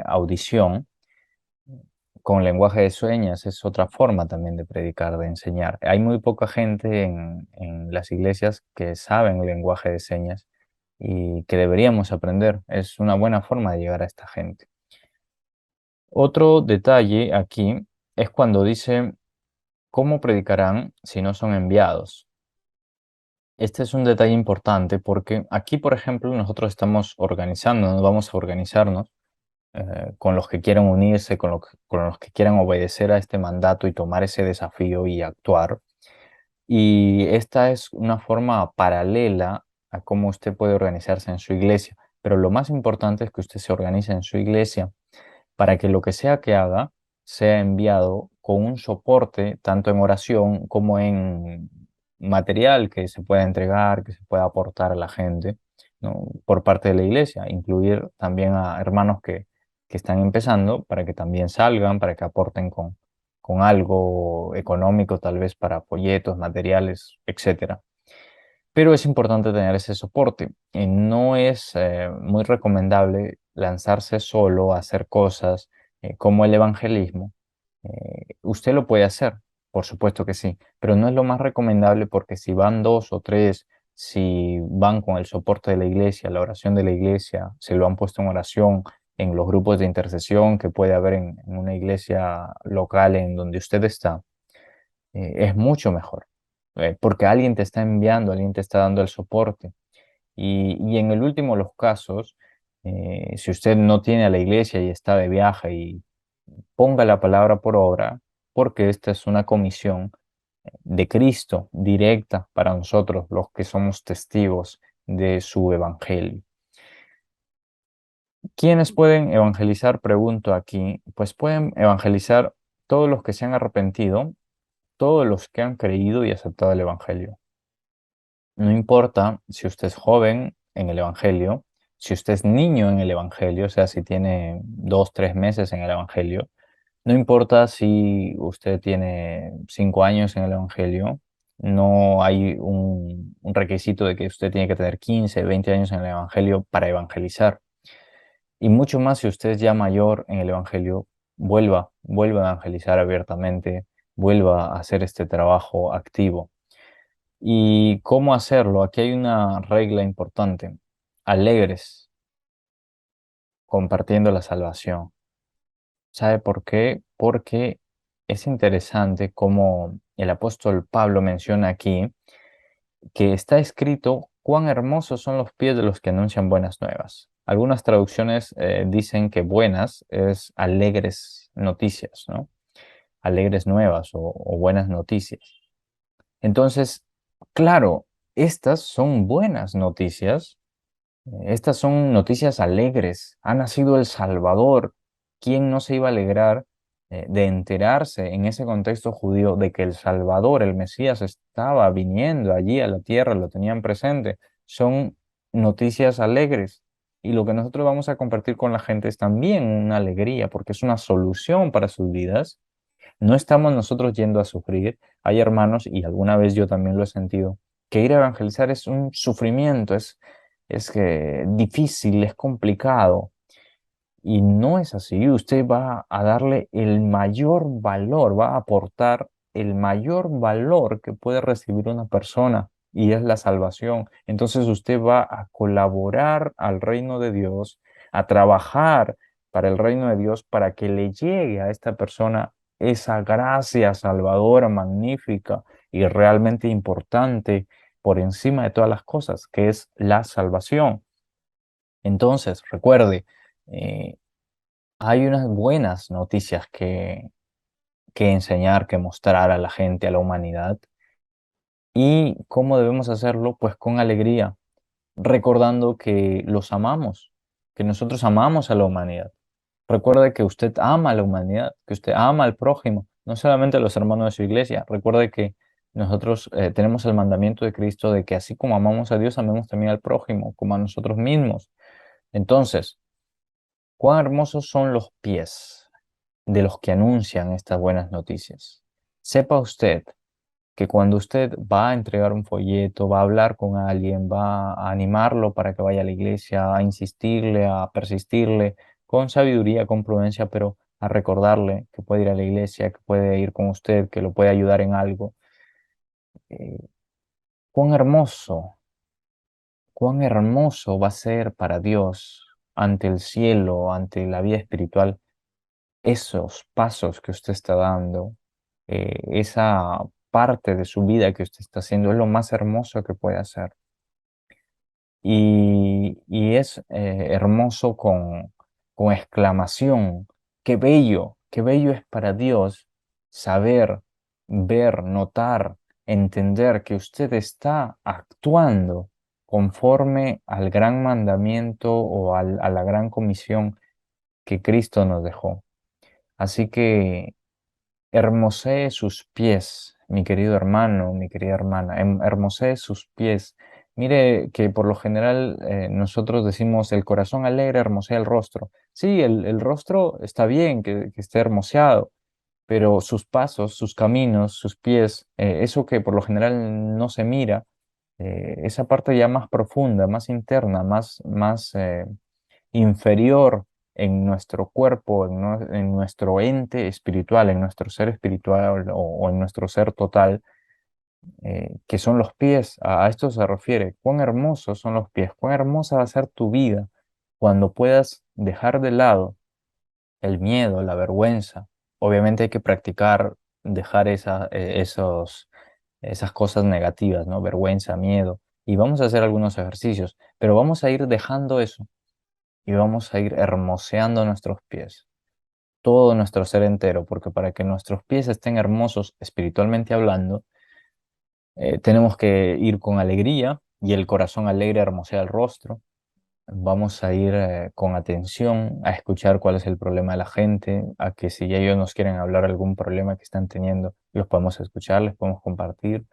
audición, con lenguaje de señas es otra forma también de predicar, de enseñar. Hay muy poca gente en las iglesias que saben el lenguaje de señas y que deberíamos aprender. Es una buena forma de llegar a esta gente. Otro detalle aquí es cuando dice, ¿cómo predicarán si no son enviados? Este es un detalle importante porque aquí, por ejemplo, nosotros estamos organizando, vamos a organizarnos con los que quieran unirse, con los que quieran obedecer a este mandato y tomar ese desafío y actuar. Y esta es una forma paralela a cómo usted puede organizarse en su iglesia. Pero lo más importante es que usted se organice en su iglesia para que lo que sea que haga sea enviado con un soporte, tanto en oración como en material que se pueda entregar, que se pueda aportar a la gente, ¿no? Por parte de la iglesia, incluir también a hermanos que están empezando para que también salgan, para que aporten con algo económico, tal vez para folletos, materiales, etcétera. Pero es importante tener ese soporte. No es muy recomendable lanzarse solo a hacer cosas como el evangelismo. Usted lo puede hacer, por supuesto que sí, pero no es lo más recomendable porque si van dos o tres, si van con el soporte de la iglesia, la oración de la iglesia, se lo han puesto en oración en los grupos de intercesión que puede haber en una iglesia local en donde usted está, es mucho mejor, porque alguien te está enviando, alguien te está dando el soporte. Y en el último de los casos, si usted no tiene a la iglesia y está de viaje y ponga la palabra por obra, porque esta es una comisión de Cristo directa para nosotros, los que somos testigos de su evangelio. ¿Quiénes pueden evangelizar? Pregunto aquí. Pues pueden evangelizar todos los que se han arrepentido, todos los que han creído y aceptado el evangelio. No importa si usted es joven en el Evangelio, si usted es niño en el Evangelio, o sea, si tiene 2, 3 meses en el Evangelio, no importa si usted tiene 5 años en el Evangelio, no hay un requisito de que usted tiene que tener 15, 20 años en el Evangelio para evangelizar. Y mucho más si usted es ya mayor en el Evangelio, vuelva a evangelizar abiertamente, vuelva a hacer este trabajo activo. ¿Y cómo hacerlo? Aquí hay una regla importante. Alegres, compartiendo la salvación. ¿Sabe por qué? Porque es interesante como el apóstol Pablo menciona aquí que está escrito cuán hermosos son los pies de los que anuncian buenas nuevas. Algunas traducciones dicen que buenas es alegres noticias, ¿no? Alegres nuevas o buenas noticias. Entonces, claro, estas son buenas noticias. Estas son noticias alegres. Ha nacido el Salvador. ¿Quién no se iba a alegrar de enterarse en ese contexto judío de que el Salvador, el Mesías, estaba viniendo allí a la tierra, lo tenían presente? Son noticias alegres. Y lo que nosotros vamos a compartir con la gente es también una alegría, porque es una solución para sus vidas. No estamos nosotros yendo a sufrir. Hay hermanos, y alguna vez yo también lo he sentido, que ir a evangelizar es un sufrimiento, es que difícil, es complicado. Y no es así. Usted va a darle el mayor valor, va a aportar el mayor valor que puede recibir una persona y es la salvación. Entonces usted va a colaborar al reino de Dios, a trabajar para el reino de Dios para que le llegue a esta persona esa gracia salvadora, magnífica y realmente importante por encima de todas las cosas, que es la salvación. Entonces, recuerde, eh, hay unas buenas noticias que enseñar, que mostrar a la gente, a la humanidad. ¿Y cómo debemos hacerlo? Pues con alegría, recordando que los amamos, que nosotros amamos a la humanidad. Recuerde que usted ama a la humanidad, que usted ama al prójimo, no solamente a los hermanos de su iglesia. Recuerde que nosotros tenemos el mandamiento de Cristo de que así como amamos a Dios, amemos también al prójimo, como a nosotros mismos. Entonces, cuán hermosos son los pies de los que anuncian estas buenas noticias. Sepa usted que cuando usted va a entregar un folleto, va a hablar con alguien, va a animarlo para que vaya a la iglesia, a insistirle, a persistirle, con sabiduría, con prudencia, pero a recordarle que puede ir a la iglesia, que puede ir con usted, que lo puede ayudar en algo. Eh, cuán hermoso, cuán hermoso va a ser para Dios ante el cielo, ante la vida espiritual esos pasos que usted está dando, esa parte de su vida que usted está haciendo, es lo más hermoso que puede hacer. Y es hermoso con exclamación. Qué bello es para Dios saber, ver, notar, entender que usted está actuando conforme al gran mandamiento o a la gran comisión que Cristo nos dejó. Así que hermosee sus pies, mi querido hermano, mi querida hermana, hermosee sus pies. Mire que por lo general nosotros decimos el corazón alegre hermosea el rostro. Sí, el rostro está bien que esté hermoseado, pero sus pasos, sus caminos, sus pies, eso que por lo general no se mira, esa parte ya más profunda, más interna, más inferior en nuestro cuerpo, en nuestro ente espiritual, en nuestro ser espiritual o en nuestro ser total, que son los pies. A esto se refiere. Cuán hermosos son los pies, cuán hermosa va a ser tu vida cuando puedas dejar de lado el miedo, la vergüenza. Obviamente hay que practicar, dejar esas cosas negativas, ¿no? Vergüenza, miedo. Y vamos a hacer algunos ejercicios, pero vamos a ir dejando eso y vamos a ir hermoseando nuestros pies, todo nuestro ser entero, porque para que nuestros pies estén hermosos espiritualmente hablando, tenemos que ir con alegría y el corazón alegre hermosea el rostro. Vamos a ir con atención a escuchar cuál es el problema de la gente, a que si ellos nos quieren hablar algún problema que están teniendo, los podemos escuchar, les podemos compartir.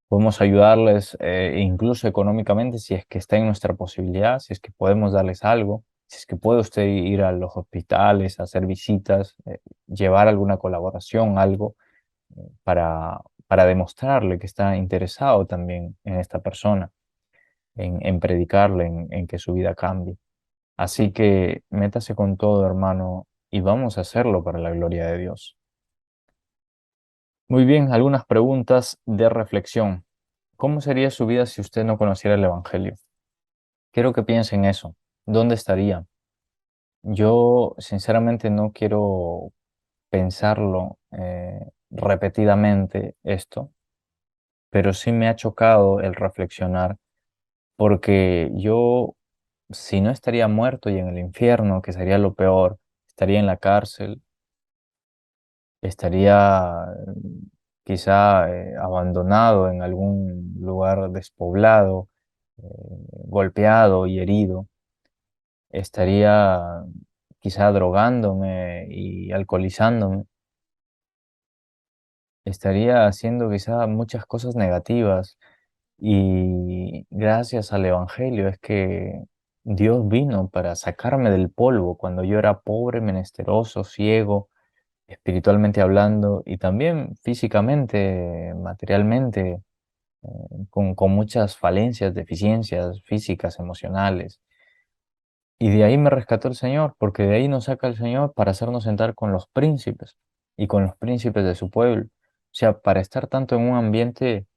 Podemos ayudarles incluso económicamente si es que está en nuestra posibilidad, si es que podemos darles algo, si es que puede usted ir a los hospitales, hacer visitas, llevar alguna colaboración, algo para demostrarle que está interesado también en esta persona, en predicarle, en que su vida cambie. Así que métase con todo, hermano, y vamos a hacerlo para la gloria de Dios. Muy bien, algunas preguntas de reflexión. ¿Cómo sería su vida si usted no conociera el Evangelio? Quiero que piense en eso. ¿Dónde estaría? Yo sinceramente no quiero pensarlo repetidamente esto, pero sí me ha chocado el reflexionar porque yo, si no estaría muerto y en el infierno, que sería lo peor, estaría en la cárcel, estaría quizá abandonado en algún lugar despoblado, golpeado y herido, estaría quizá drogándome y alcoholizándome, estaría haciendo quizá muchas cosas negativas y gracias al Evangelio es que Dios vino para sacarme del polvo cuando yo era pobre, menesteroso, ciego, espiritualmente hablando y también físicamente, materialmente, con muchas falencias, deficiencias físicas, emocionales. Y de ahí me rescató el Señor, porque de ahí nos saca el Señor para hacernos sentar con los príncipes y con los príncipes de su pueblo. O sea, para estar tanto en un ambiente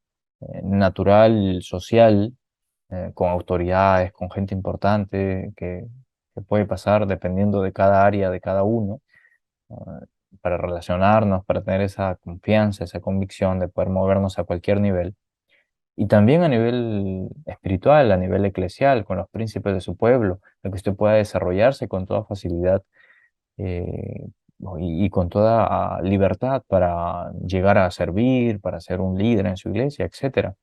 natural, social, con autoridades, con gente importante que puede pasar dependiendo de cada área, de cada uno, ah, para relacionarnos, para tener esa confianza, esa convicción de poder movernos a cualquier nivel. Y también a nivel espiritual, a nivel eclesial, con los príncipes de su pueblo, para que usted pueda desarrollarse con toda facilidad eh, y con toda libertad para llegar a servir, para ser un líder en su iglesia, etcétera.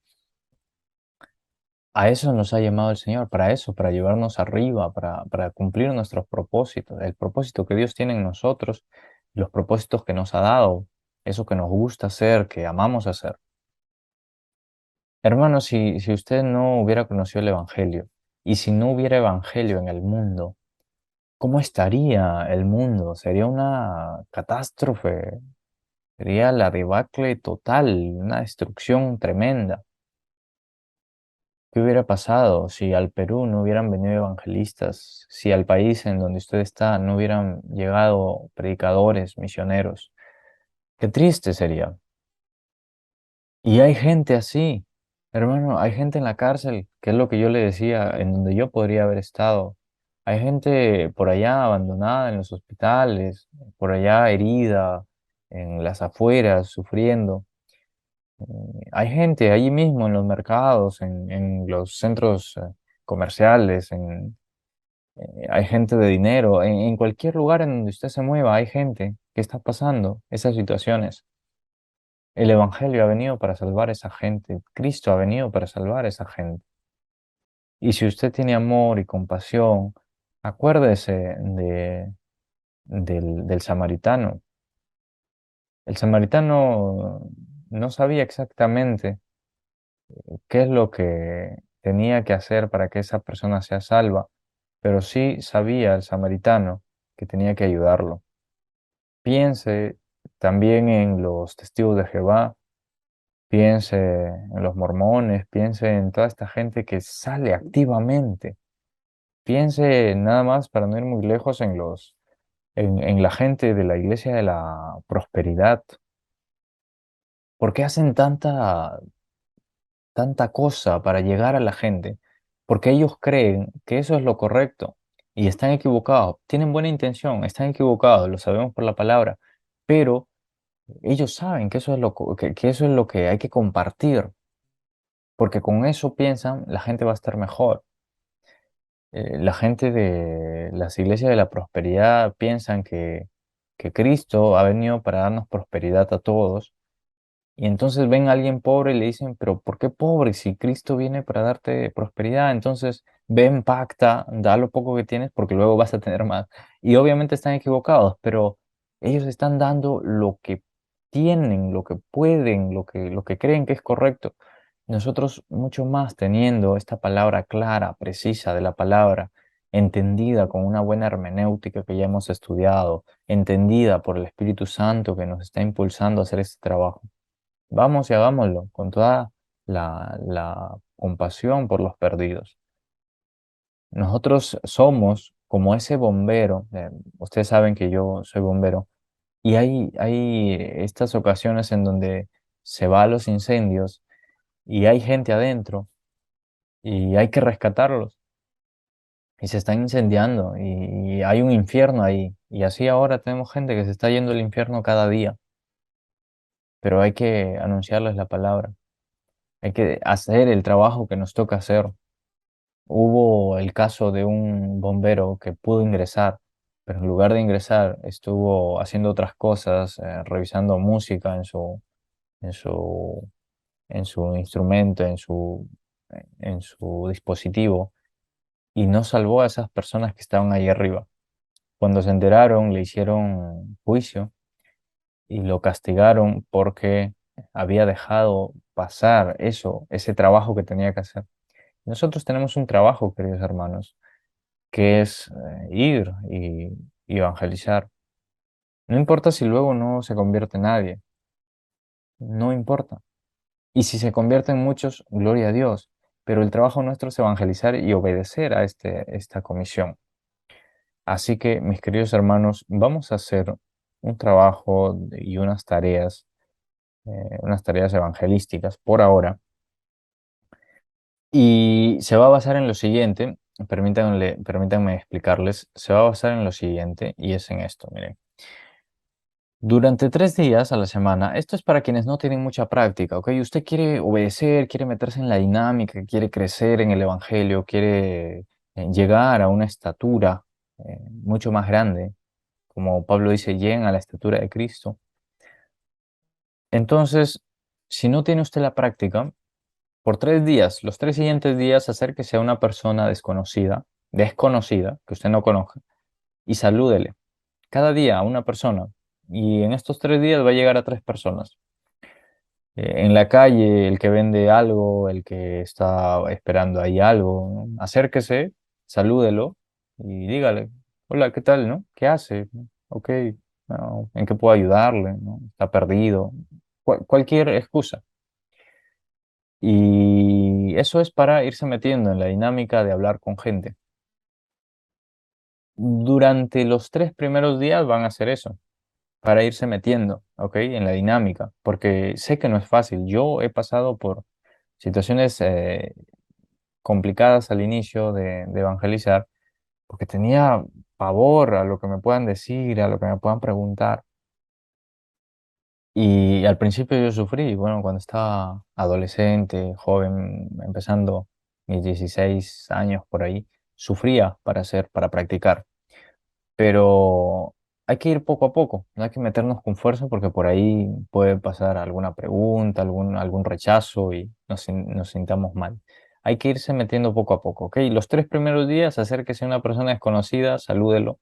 A eso nos ha llamado el Señor, para eso, para llevarnos arriba, para cumplir nuestros propósitos, el propósito que Dios tiene en nosotros, los propósitos que nos ha dado, eso que nos gusta hacer, que amamos hacer. Hermano, si usted no hubiera conocido el Evangelio y si no hubiera Evangelio en el mundo, ¿cómo estaría el mundo? Sería una catástrofe, sería la debacle total, una destrucción tremenda. ¿Qué hubiera pasado si al Perú no hubieran venido evangelistas? Si al país en donde usted está no hubieran llegado predicadores, misioneros. Qué triste sería. Y hay gente así, hermano, hay gente en la cárcel, que es lo que yo le decía, en donde yo podría haber estado. Hay gente por allá abandonada en los hospitales, por allá herida, en las afueras, sufriendo. Hay gente allí mismo en los mercados, en los centros comerciales, hay gente de dinero, en cualquier lugar en donde usted se mueva, hay gente que está pasando esas situaciones. El Evangelio ha venido para salvar a esa gente. Cristo ha venido para salvar a esa gente. Y si usted tiene amor y compasión, acuérdese del samaritano. El samaritano no sabía exactamente qué es lo que tenía que hacer para que esa persona sea salva, pero sí sabía el samaritano que tenía que ayudarlo. Piense también en los testigos de Jehová. Piense en los mormones, piense en toda esta gente que sale activamente. Piense nada más, para no ir muy lejos, en la gente de la iglesia de la prosperidad. ¿Por qué hacen tanta cosa para llegar a la gente? Porque ellos creen que eso es lo correcto y están equivocados. Tienen buena intención, están equivocados, lo sabemos por la palabra, pero ellos saben que eso es que eso es lo que hay que compartir. Porque con eso piensan, la gente va a estar mejor. La gente de las iglesias de la prosperidad piensan que Cristo ha venido para darnos prosperidad a todos. Y entonces ven a alguien pobre y le dicen, pero ¿por qué pobre si Cristo viene para darte prosperidad? Entonces ven, pacta, da lo poco que tienes porque luego vas a tener más. Y obviamente están equivocados, pero ellos están dando lo que tienen, lo que pueden, lo que creen que es correcto. Nosotros mucho más teniendo esta palabra clara, precisa de la palabra, entendida con una buena hermenéutica que ya hemos estudiado, entendida por el Espíritu Santo que nos está impulsando a hacer este trabajo. Vamos y hagámoslo con toda la compasión por los perdidos. Nosotros somos como ese bombero, ustedes saben que yo soy bombero, y hay estas ocasiones en donde se va a los incendios y hay gente adentro y hay que rescatarlos y se están incendiando y hay un infierno ahí. Y así ahora tenemos gente que se está yendo al infierno cada día, pero hay que anunciarles la palabra. Hay que hacer el trabajo que nos toca hacer. Hubo el caso de un bombero que pudo ingresar, pero en lugar de ingresar estuvo haciendo otras cosas, revisando música en su, en su instrumento, en su dispositivo, y no salvó a esas personas que estaban ahí arriba. Cuando se enteraron, le hicieron juicio y lo castigaron porque había dejado pasar ese trabajo que tenía que hacer. Nosotros tenemos un trabajo, queridos hermanos. que es ir y evangelizar. No importa si luego no se convierte nadie, no importa. Y si se convierten muchos, gloria a Dios. Pero el trabajo nuestro es evangelizar y obedecer a esta comisión. Así que, mis queridos hermanos, vamos a hacer un trabajo y unas tareas evangelísticas por ahora. Y se va a basar en lo siguiente, permítanme explicarles, se va a basar en lo siguiente y es en esto, miren. Durante 3 días a la semana, esto es para quienes no tienen mucha práctica, ¿ok? Usted quiere obedecer, quiere meterse en la dinámica, quiere crecer en el Evangelio, quiere llegar a una estatura mucho más grande, como Pablo dice, lleguen a la estatura de Cristo. Entonces, si no tiene usted la práctica, por 3 días, los 3 siguientes días, acérquese a una persona desconocida, que usted no conozca, y salúdele. Cada día a una persona. Y en estos 3 días va a llegar a 3 personas. En la calle, el que vende algo, el que está esperando ahí algo, ¿no? Acérquese, salúdelo y dígale, hola, ¿qué tal, no? ¿Qué hace? Ok, no, ¿en qué puedo ayudarle? ¿No? ¿Está perdido? Cualquier excusa. Y eso es para irse metiendo en la dinámica de hablar con gente. Durante los 3 primeros días van a hacer eso, para irse metiendo, ¿ok? En la dinámica, porque sé que no es fácil. Yo he pasado por situaciones complicadas al inicio de evangelizar, porque tenía pavor a lo que me puedan decir, a lo que me puedan preguntar. Y al principio yo sufrí, bueno, cuando estaba adolescente, joven, empezando mis 16 años por ahí, sufría para practicar. Pero hay que ir poco a poco, no hay que meternos con fuerza porque por ahí puede pasar alguna pregunta, algún rechazo y nos sintamos mal. Hay que irse metiendo poco a poco, ¿ok? Los 3 primeros días, acérquese a una persona desconocida, salúdelo,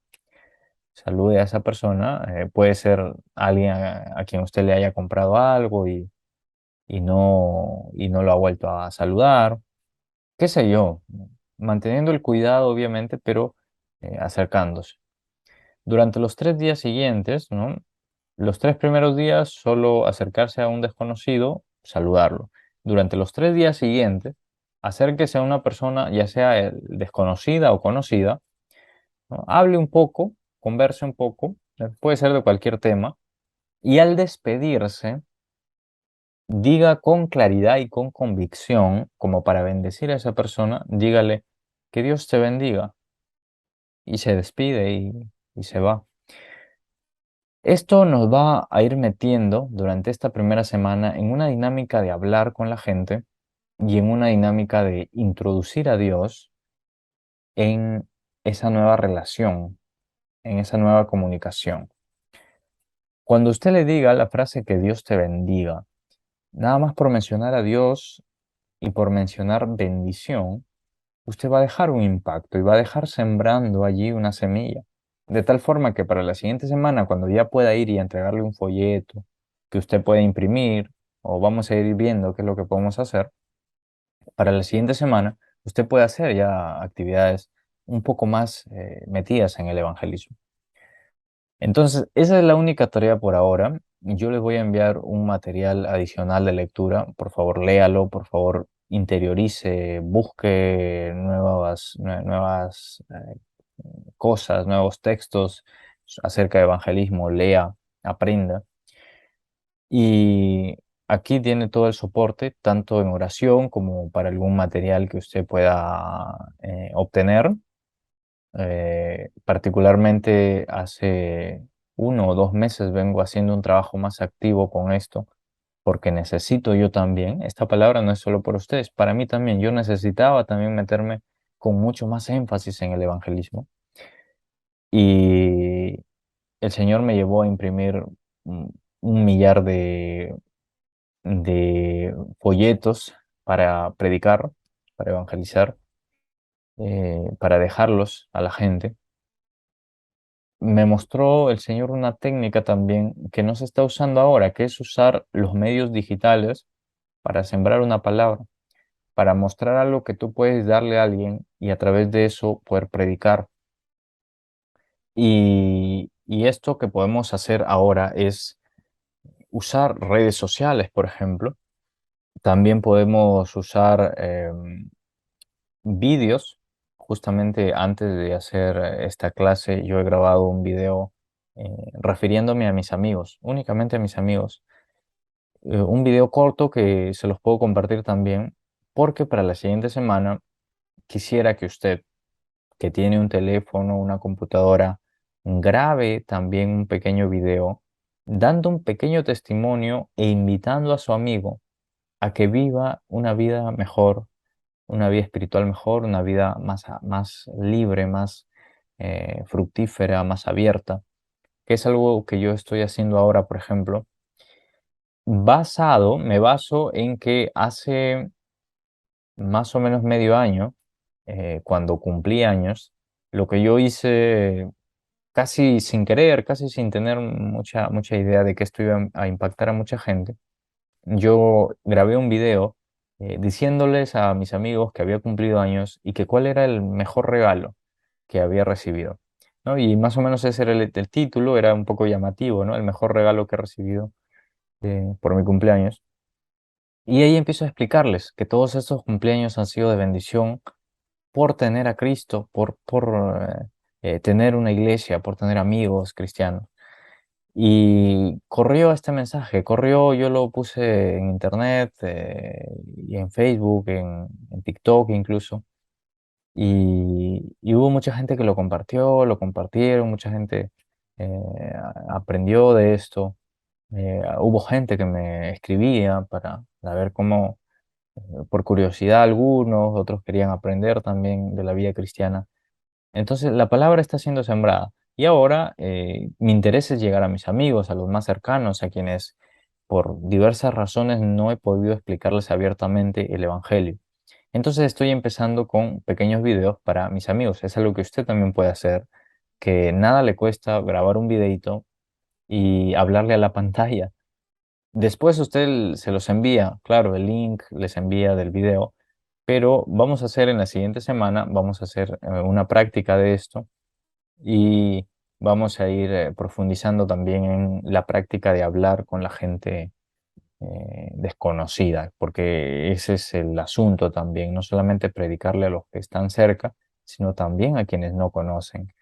salude a esa persona. Puede ser alguien a quien usted le haya comprado algo y no lo ha vuelto a saludar, qué sé yo, manteniendo el cuidado obviamente, pero acercándose. Durante los 3 días siguientes, ¿no? Los 3 primeros días, solo acercarse a un desconocido, saludarlo. Durante los 3 días siguientes, acérquese a una persona, ya sea desconocida o conocida, ¿no? Hable un poco, converse un poco, puede ser de cualquier tema, y al despedirse, diga con claridad y con convicción, como para bendecir a esa persona, dígale que Dios te bendiga, y se despide y se va. Esto nos va a ir metiendo durante esta primera semana en una dinámica de hablar con la gente y en una dinámica de introducir a Dios en esa nueva relación, en esa nueva comunicación. Cuando usted le diga la frase que Dios te bendiga, nada más por mencionar a Dios y por mencionar bendición, usted va a dejar un impacto y va a dejar sembrando allí una semilla. De tal forma que para la siguiente semana, cuando ya pueda ir y entregarle un folleto que usted pueda imprimir, o vamos a ir viendo qué es lo que podemos hacer, para la siguiente semana usted puede hacer ya actividades un poco más metidas en el evangelismo. Entonces, esa es la única tarea por ahora. Yo les voy a enviar un material adicional de lectura. Por favor, léalo, por favor, interiorice, busque nuevas cosas, nuevos textos acerca de evangelismo, lea, aprenda. Y aquí tiene todo el soporte, tanto en oración como para algún material que usted pueda obtener. Particularmente hace 1 o 2 meses vengo haciendo un trabajo más activo con esto, porque necesito yo también, esta palabra no es solo por ustedes, para mí también, yo necesitaba también meterme con mucho más énfasis en el evangelismo. Y el Señor me llevó a imprimir un, un millar de folletos para predicar, para evangelizar, para dejarlos a la gente. Me mostró el Señor una técnica también que no se está usando ahora, que es usar los medios digitales para sembrar una palabra. para mostrar algo que tú puedes darle a alguien y a través de eso poder predicar. Y esto que podemos hacer ahora es usar redes sociales, por ejemplo. También podemos usar vídeos. Justamente antes de hacer esta clase, yo he grabado un video refiriéndome a mis amigos, únicamente a mis amigos. Un video corto que se los puedo compartir también, porque para la siguiente semana quisiera que usted, que tiene un teléfono, una computadora, grabe también un pequeño video dando un pequeño testimonio e invitando a su amigo a que viva una vida mejor, una vida espiritual mejor, una vida más libre, más fructífera, más abierta, que es algo que yo estoy haciendo ahora, por ejemplo, me baso en que hace más o menos medio año, cuando cumplí años, lo que yo hice casi sin querer, casi sin tener mucha idea de que esto iba a impactar a mucha gente, yo grabé un video diciéndoles a mis amigos que había cumplido años y que cuál era el mejor regalo que había recibido, ¿no? Y más o menos ese era el título, era un poco llamativo, ¿no? El mejor regalo que he recibido por mi cumpleaños. Y ahí empiezo a explicarles que todos estos cumpleaños han sido de bendición por tener a Cristo, por tener una iglesia, por tener amigos cristianos. Y corrió este mensaje, corrió, yo lo puse en internet y en Facebook, en TikTok incluso, y hubo mucha gente que lo compartió, lo compartieron, mucha gente aprendió de esto. Hubo gente que me escribía para ver cómo, por curiosidad algunos, otros querían aprender también de la vida cristiana. Entonces, la palabra está siendo sembrada. Y ahora mi interés es llegar a mis amigos, a los más cercanos, a quienes por diversas razones no he podido explicarles abiertamente el Evangelio. Entonces estoy empezando con pequeños videos para mis amigos. Es algo que usted también puede hacer, que nada le cuesta grabar un videito y hablarle a la pantalla. Después usted se los envía, claro, el link les envía del video, pero vamos a hacer en la siguiente semana, vamos a hacer una práctica de esto y vamos a ir profundizando también en la práctica de hablar con la gente desconocida, porque ese es el asunto también, no solamente predicarle a los que están cerca, sino también a quienes no conocen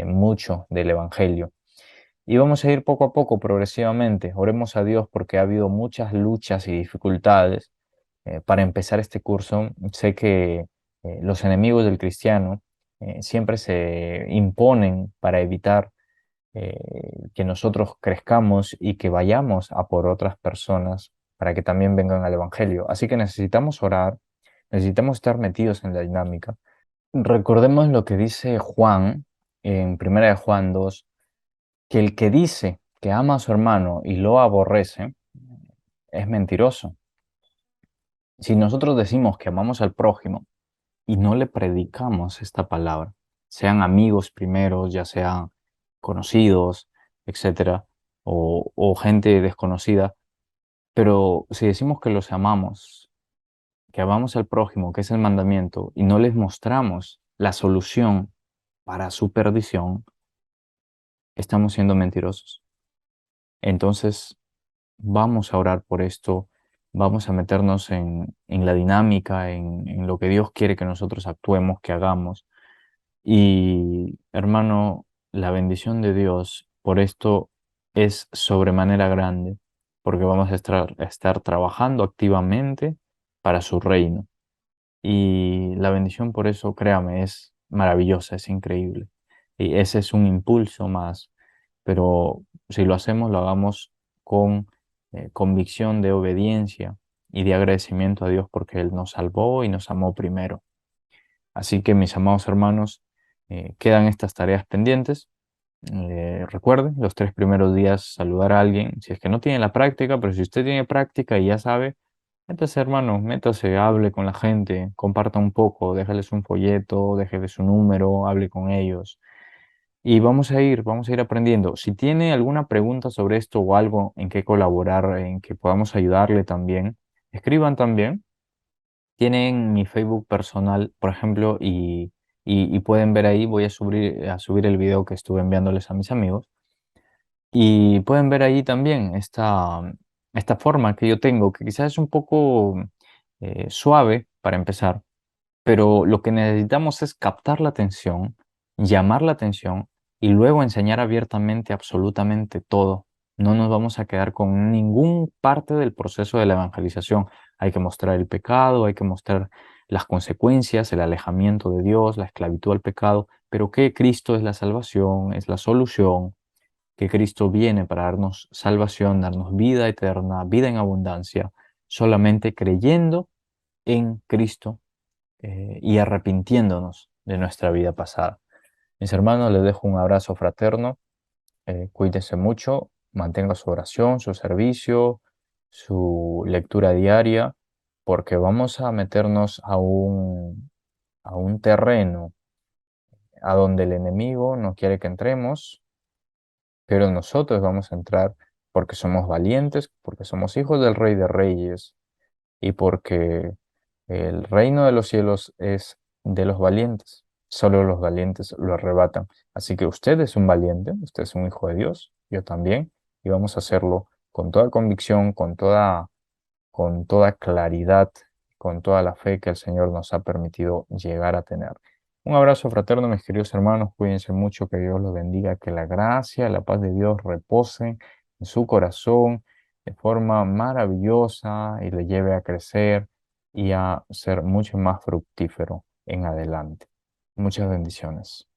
mucho del Evangelio. Y vamos a ir poco a poco, progresivamente. Oremos a Dios porque ha habido muchas luchas y dificultades para empezar este curso. Sé que los enemigos del cristiano siempre se imponen para evitar que nosotros crezcamos y que vayamos a por otras personas para que también vengan al Evangelio. Así que necesitamos orar, necesitamos estar metidos en la dinámica. Recordemos lo que dice Juan en 1 de Juan 2, que el que dice que ama a su hermano y lo aborrece es mentiroso. Si nosotros decimos que amamos al prójimo y no le predicamos esta palabra, sean amigos primeros, ya sean conocidos, etcétera, o gente desconocida, pero si decimos que los amamos, que amamos al prójimo, que es el mandamiento, y no les mostramos la solución para su perdición, estamos siendo mentirosos. Entonces, vamos a orar por esto, vamos a meternos en la dinámica, en lo que Dios quiere que nosotros actuemos, que hagamos. Y hermano, la bendición de Dios por esto es sobremanera grande, porque vamos a estar trabajando activamente para su reino. Y la bendición por eso, créame, es maravillosa, es increíble. Y ese es un impulso más, pero si lo hacemos, lo hagamos con convicción de obediencia y de agradecimiento a Dios porque Él nos salvó y nos amó primero. Así que mis amados hermanos, quedan estas tareas pendientes. Recuerden, los 3 primeros días saludar a alguien, si es que no tiene la práctica, pero si usted tiene práctica y ya sabe, métase hermano, métase, hable con la gente, comparta un poco, déjales un folleto, déjales su número, hable con ellos. Y vamos a ir aprendiendo. Si tiene alguna pregunta sobre esto o algo en que colaborar, en que podamos ayudarle también, escriban también tienen mi Facebook personal, por ejemplo, y pueden ver ahí, voy a subir el video que estuve enviándoles a mis amigos. Y pueden ver ahí también esta forma que yo tengo, que quizás es un poco suave para empezar, pero lo que necesitamos es captar la atención, llamar la atención y luego enseñar abiertamente absolutamente todo. No nos vamos a quedar con ningún parte del proceso de la evangelización. Hay que mostrar el pecado, hay que mostrar las consecuencias, el alejamiento de Dios, la esclavitud al pecado, pero que Cristo es la salvación, es la solución, que Cristo viene para darnos salvación, darnos vida eterna, vida en abundancia, solamente creyendo en Cristo y arrepintiéndonos de nuestra vida pasada. Mis hermanos, les dejo un abrazo fraterno, cuídense mucho, mantenga su oración, su servicio, su lectura diaria, porque vamos a meternos a un terreno a donde el enemigo no quiere que entremos, pero nosotros vamos a entrar porque somos valientes, porque somos hijos del Rey de Reyes y porque el reino de los cielos es de los valientes. Solo los valientes lo arrebatan. Así que usted es un valiente, usted es un hijo de Dios, yo también, y vamos a hacerlo con toda convicción, con toda claridad, con toda la fe que el Señor nos ha permitido llegar a tener. Un abrazo fraterno, mis queridos hermanos, cuídense mucho, que Dios los bendiga, que la gracia, la paz de Dios reposen en su corazón de forma maravillosa y le lleve a crecer y a ser mucho más fructífero en adelante. Muchas bendiciones.